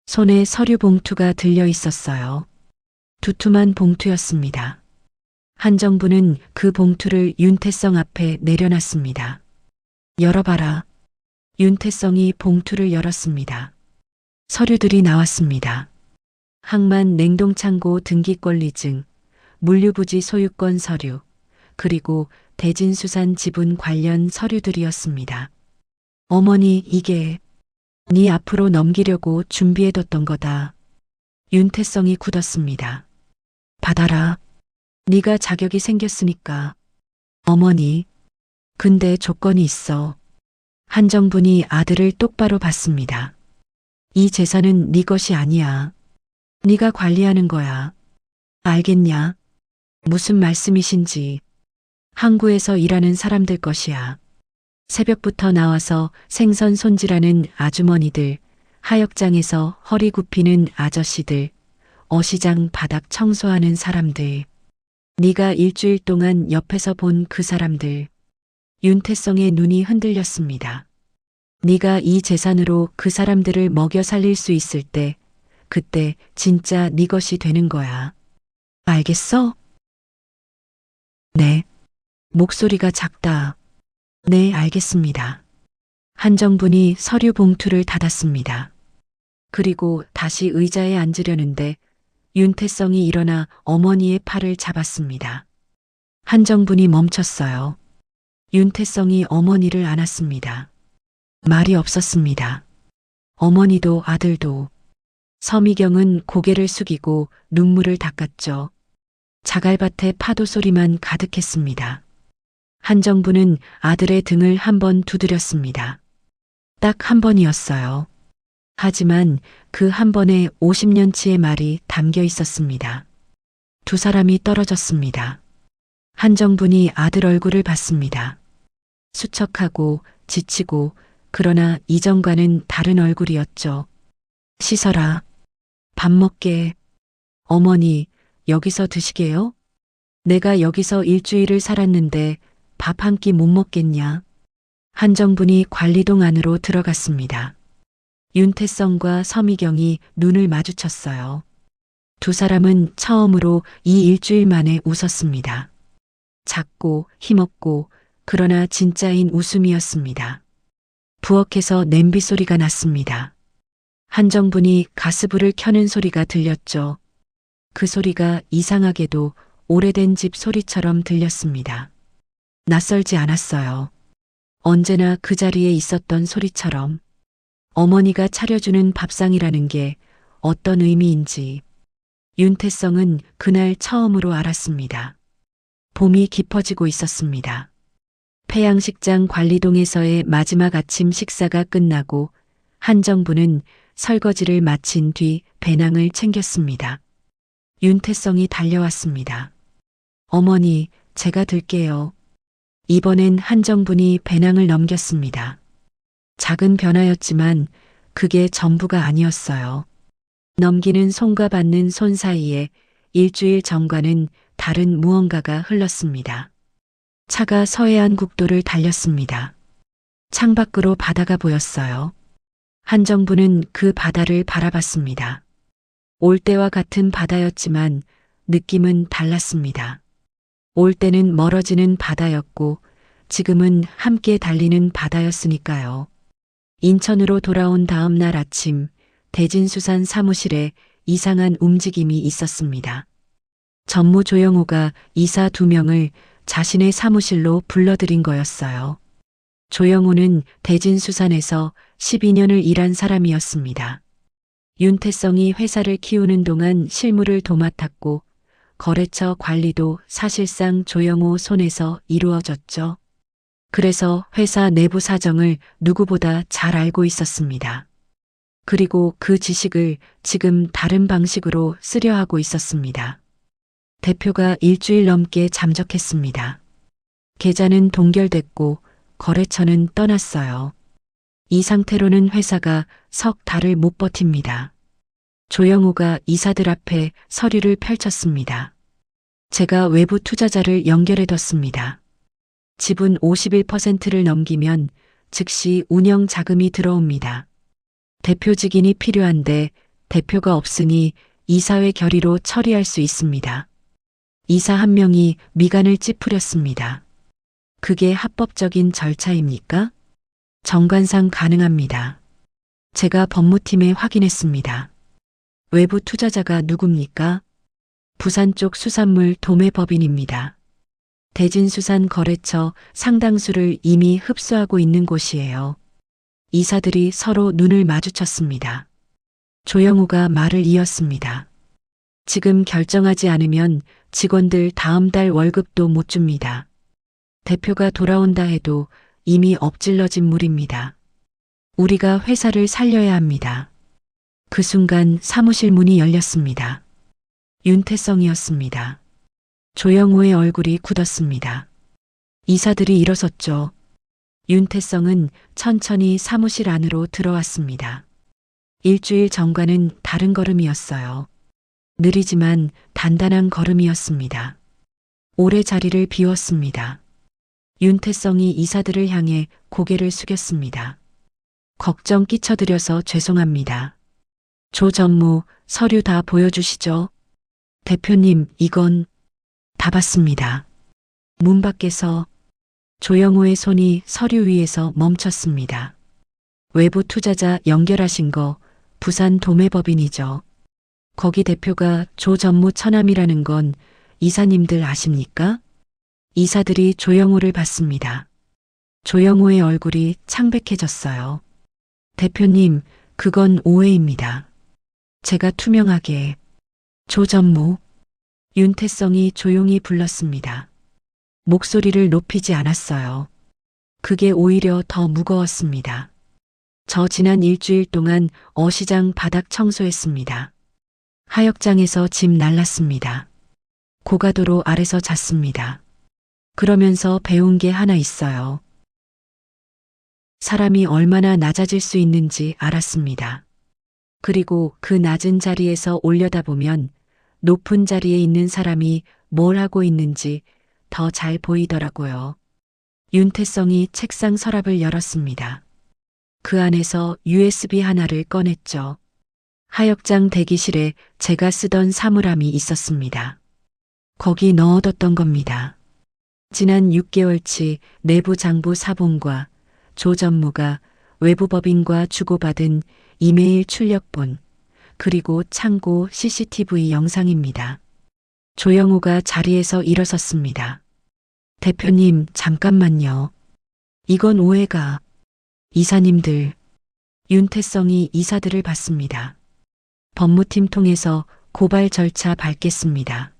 손에 서류 봉투가 들려 있었어요. 두툼한 봉투였습니다. 한정부는 그 봉투를 윤태성 앞에 내려놨습니다. 열어봐라. 윤태성이 봉투를 열었습니다. 서류들이 나왔습니다. 항만 냉동창고 등기권리증, 물류부지 소유권 서류, 그리고 대진수산 지분 관련 서류들이었습니다. 어머니, 이게 네 앞으로 넘기려고 준비해뒀던 거다. 윤태성이 굳었습니다. 받아라. 네가 자격이 생겼으니까. 어머니, 근데 조건이 있어. 한정분이 아들을 똑바로 봤습니다. 이 재산은 네 것이 아니야. 네가 관리하는 거야. 알겠냐? 무슨 말씀이신지. 항구에서 일하는 사람들 것이야. 새벽부터 나와서 생선 손질하는 아주머니들, 하역장에서 허리 굽히는 아저씨들, 어시장 바닥 청소하는 사람들. 네가 일주일 동안 옆에서 본 그 사람들. 윤태성의 눈이 흔들렸습니다. 네가 이 재산으로 그 사람들을 먹여 살릴 수 있을 때, 그때 진짜 네 것이 되는 거야. 알겠어? 네. 목소리가 작다. 네, 알겠습니다. 한정분이 서류 봉투를 닫았습니다. 그리고 다시 의자에 앉으려는데 윤태성이 일어나 어머니의 팔을 잡았습니다. 한정분이 멈췄어요. 윤태성이 어머니를 안았습니다. 말이 없었습니다. 어머니도 아들도. 서미경은 고개를 숙이고 눈물을 닦았죠. 자갈밭에 파도 소리만 가득했습니다. 한정부는 아들의 등을 한 번 두드렸습니다. 딱 한 번이었어요. 하지만 그 한 번에 50년치의 말이 담겨 있었습니다. 두 사람이 떨어졌습니다. 한정분이 아들 얼굴을 봤습니다. 수척하고 지치고 그러나 이전과는 다른 얼굴이었죠. 씻어라. 밥 먹게. 어머니, 여기서 드시게요? 내가 여기서 일주일을 살았는데 밥 한 끼 못 먹겠냐? 한정분이 관리동 안으로 들어갔습니다. 윤태성과 서미경이 눈을 마주쳤어요. 두 사람은 처음으로 이 일주일 만에 웃었습니다. 작고 힘없고 그러나 진짜인 웃음이었습니다. 부엌에서 냄비 소리가 났습니다. 한정분이 가스불을 켜는 소리가 들렸죠. 그 소리가 이상하게도 오래된 집 소리처럼 들렸습니다. 낯설지 않았어요. 언제나 그 자리에 있었던 소리처럼. 어머니가 차려주는 밥상이라는 게 어떤 의미인지 윤태성은 그날 처음으로 알았습니다. 봄이 깊어지고 있었습니다. 폐양식장 관리동에서의 마지막 아침 식사가 끝나고 한정부는 설거지를 마친 뒤 배낭을 챙겼습니다. 윤태성이 달려왔습니다. 어머니, 제가 들게요. 이번엔 한정분이 배낭을 넘겼습니다. 작은 변화였지만 그게 전부가 아니었어요. 넘기는 손과 받는 손 사이에 일주일 전과는 다른 무언가가 흘렀습니다. 차가 서해안 국도를 달렸습니다. 창밖으로 바다가 보였어요. 한정부는 그 바다를 바라봤습니다. 올 때와 같은 바다였지만 느낌은 달랐습니다. 올 때는 멀어지는 바다였고 지금은 함께 달리는 바다였으니까요. 인천으로 돌아온 다음 날 아침 대진수산 사무실에 이상한 움직임이 있었습니다. 전무 조영호가 이사 2명을 자신의 사무실로 불러들인 거였어요. 조영호는 대진수산에서 12년을 일한 사람이었습니다. 윤태성이 회사를 키우는 동안 실무를 도맡았고 거래처 관리도 사실상 조영호 손에서 이루어졌죠. 그래서 회사 내부 사정을 누구보다 잘 알고 있었습니다. 그리고 그 지식을 지금 다른 방식으로 쓰려 하고 있었습니다. 대표가 일주일 넘게 잠적했습니다. 계좌는 동결됐고 거래처는 떠났어요. 이 상태로는 회사가 석 달을 못 버팁니다. 조영호가 이사들 앞에 서류를 펼쳤습니다. 제가 외부 투자자를 연결해뒀습니다. 지분 51%를 넘기면 즉시 운영 자금이 들어옵니다. 대표 직인이 필요한데 대표가 없으니 이사회 결의로 처리할 수 있습니다. 이사 한 명이 미간을 찌푸렸습니다. 그게 합법적인 절차입니까? 정관상 가능합니다. 제가 법무팀에 확인했습니다. 외부 투자자가 누굽니까? 부산 쪽 수산물 도매법인입니다. 대진수산 거래처 상당수를 이미 흡수하고 있는 곳이에요. 이사들이 서로 눈을 마주쳤습니다. 조영우가 말을 이었습니다. 지금 결정하지 않으면 직원들 다음 달 월급도 못 줍니다. 대표가 돌아온다 해도 이미 엎질러진 물입니다. 우리가 회사를 살려야 합니다. 그 순간 사무실 문이 열렸습니다. 윤태성이었습니다. 조영호의 얼굴이 굳었습니다. 이사들이 일어섰죠. 윤태성은 천천히 사무실 안으로 들어왔습니다. 일주일 전과는 다른 걸음이었어요. 느리지만 단단한 걸음이었습니다. 오래 자리를 비웠습니다. 윤태성이 이사들을 향해 고개를 숙였습니다. 걱정 끼쳐드려서 죄송합니다. 조 전무, 서류 다 보여주시죠. 대표님, 이건 다 봤습니다. 문 밖에서 조영호의 손이 서류 위에서 멈췄습니다. 외부 투자자 연결하신 거 부산 도매법인이죠. 거기 대표가 조 전무 처남이라는 건 이사님들 아십니까? 이사들이 조영호를 봤습니다. 조영호의 얼굴이 창백해졌어요. 대표님, 그건 오해입니다. 제가 투명하게. 조전무. 윤태성이 조용히 불렀습니다. 목소리를 높이지 않았어요. 그게 오히려 더 무거웠습니다. 저 지난 일주일 동안 어시장 바닥 청소했습니다. 하역장에서 짐 날랐습니다. 고가도로 아래서 잤습니다. 그러면서 배운 게 하나 있어요. 사람이 얼마나 낮아질 수 있는지 알았습니다. 그리고 그 낮은 자리에서 올려다보면 높은 자리에 있는 사람이 뭘 하고 있는지 더 잘 보이더라고요. 윤태성이 책상 서랍을 열었습니다. 그 안에서 USB 하나를 꺼냈죠. 하역장 대기실에 제가 쓰던 사물함이 있었습니다. 거기 넣어뒀던 겁니다. 지난 6개월치 내부 장부 사본과 조 전무가 외부 법인과 주고받은 이메일 출력본, 그리고 창고 CCTV 영상입니다. 조영우가 자리에서 일어섰습니다. 대표님, 잠깐만요. 이건 오해가. 이사님들. 윤태성이 이사들을 봤습니다. 법무팀 통해서 고발 절차 밟겠습니다.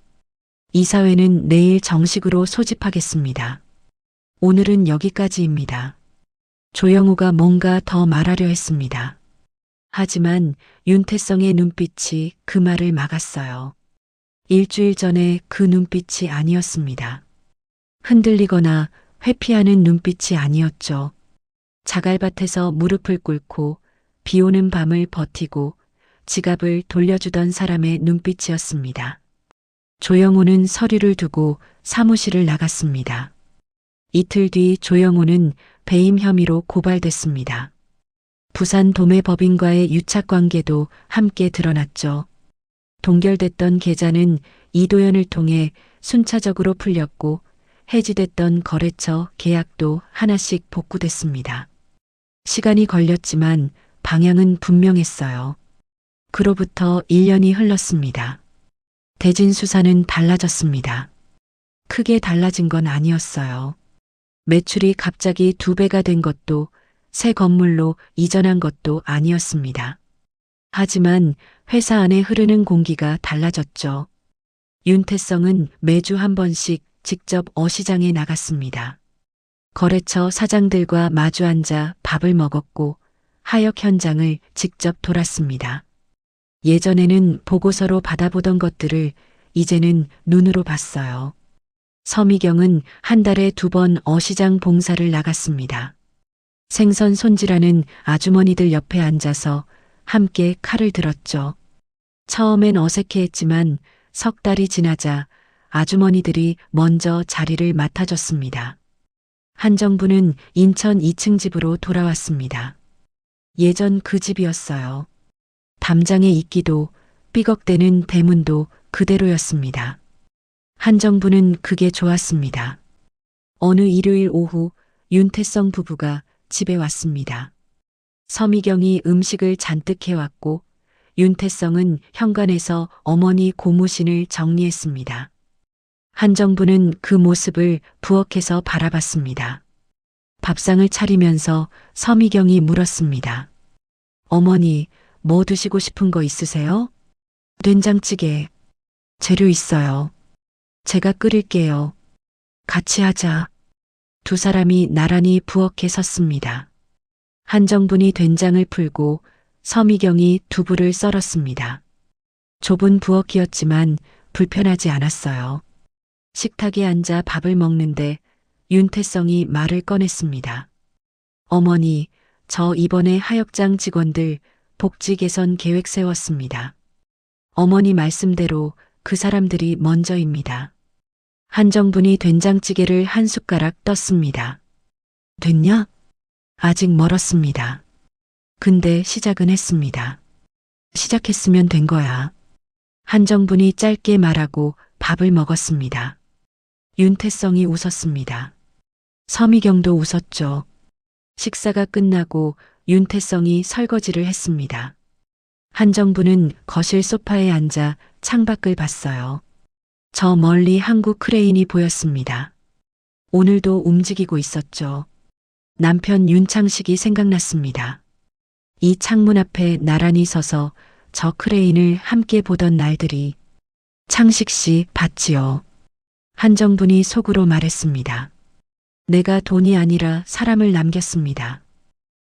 이사회는 내일 정식으로 소집하겠습니다. 오늘은 여기까지입니다. 조영우가 뭔가 더 말하려 했습니다. 하지만 윤태성의 눈빛이 그 말을 막았어요. 일주일 전에 그 눈빛이 아니었습니다. 흔들리거나 회피하는 눈빛이 아니었죠. 자갈밭에서 무릎을 꿇고 비 오는 밤을 버티고 지갑을 돌려주던 사람의 눈빛이었습니다. 조영우는 서류를 두고 사무실을 나갔습니다. 이틀 뒤 조영우는 배임 혐의로 고발됐습니다. 부산 도매법인과의 유착관계도 함께 드러났죠. 동결됐던 계좌는 이도현을 통해 순차적으로 풀렸고 해지됐던 거래처 계약도 하나씩 복구됐습니다. 시간이 걸렸지만 방향은 분명했어요. 그로부터 1년이 흘렀습니다. 대진 수사는 달라졌습니다. 크게 달라진 건 아니었어요. 매출이 갑자기 2배가 된 것도 새 건물로 이전한 것도 아니었습니다. 하지만 회사 안에 흐르는 공기가 달라졌죠. 윤태성은 매주 한 번씩 직접 어시장에 나갔습니다. 거래처 사장들과 마주 앉아 밥을 먹었고 하역 현장을 직접 돌았습니다. 예전에는 보고서로 받아보던 것들을 이제는 눈으로 봤어요. 서미경은 한 달에 2번 어시장 봉사를 나갔습니다. 생선 손질하는 아주머니들 옆에 앉아서 함께 칼을 들었죠. 처음엔 어색해했지만 석 달이 지나자 아주머니들이 먼저 자리를 맡아줬습니다. 한정부는 인천 2층 집으로 돌아왔습니다. 예전 그 집이었어요. 담장의 이끼도 삐걱대는 대문도 그대로였습니다. 한정부는 그게 좋았습니다. 어느 일요일 오후 윤태성 부부가 집에 왔습니다. 서미경이 음식을 잔뜩 해왔고 윤태성은 현관에서 어머니 고무신을 정리했습니다. 한정부는 그 모습을 부엌에서 바라봤습니다. 밥상을 차리면서 서미경이 물었습니다. 어머니, 뭐 드시고 싶은 거 있으세요? 된장찌개. 재료 있어요. 제가 끓일게요. 같이 하자. 두 사람이 나란히 부엌에 섰습니다. 한정분이 된장을 풀고 서미경이 두부를 썰었습니다. 좁은 부엌이었지만 불편하지 않았어요. 식탁에 앉아 밥을 먹는데 윤태성이 말을 꺼냈습니다. 어머니, 저 이번에 하역장 직원들 복지 개선 계획 세웠습니다. 어머니 말씀대로 그 사람들이 먼저입니다. 한정분이 된장찌개를 한 숟가락 떴습니다. 됐냐? 아직 멀었습니다. 근데 시작은 했습니다. 시작했으면 된 거야. 한정분이 짧게 말하고 밥을 먹었습니다. 윤태성이 웃었습니다. 서미경도 웃었죠. 식사가 끝나고 윤태성이 설거지를 했습니다. 한정부는 거실 소파에 앉아 창밖을 봤어요. 저 멀리 한국 크레인이 보였습니다. 오늘도 움직이고 있었죠. 남편 윤창식이 생각났습니다. 이 창문 앞에 나란히 서서 저 크레인을 함께 보던 날들이 창식 씨 봤지요. 한정분이 속으로 말했습니다. 내가 돈이 아니라 사람을 남겼습니다.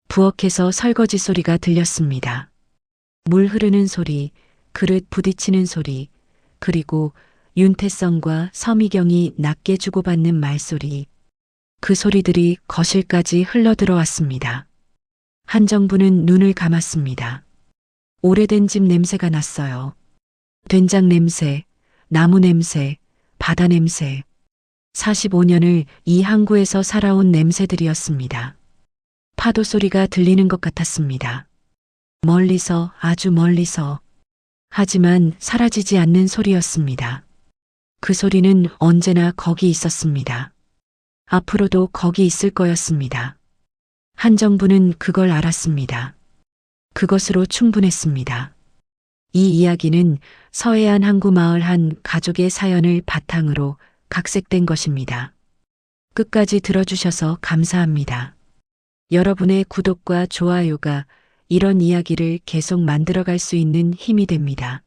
부엌에서 설거지 소리가 들렸습니다. 물 흐르는 소리, 그릇 부딪히는 소리, 그리고 윤태성과 서미경이 낮게 주고받는 말소리. 그 소리들이 거실까지 흘러들어왔습니다. 한정부는 눈을 감았습니다. 오래된 집 냄새가 났어요. 된장 냄새, 나무 냄새, 바다 냄새. 45년을 이 항구에서 살아온 냄새들이었습니다. 파도 소리가 들리는 것 같았습니다. 멀리서, 아주 멀리서. 하지만 사라지지 않는 소리였습니다. 그 소리는 언제나 거기 있었습니다. 앞으로도 거기 있을 거였습니다. 한정부는 그걸 알았습니다. 그것으로 충분했습니다. 이 이야기는 서해안 항구 마을 한 가족의 사연을 바탕으로 각색된 것입니다. 끝까지 들어주셔서 감사합니다. 여러분의 구독과 좋아요가 이런 이야기를 계속 만들어갈 수 있는 힘이 됩니다.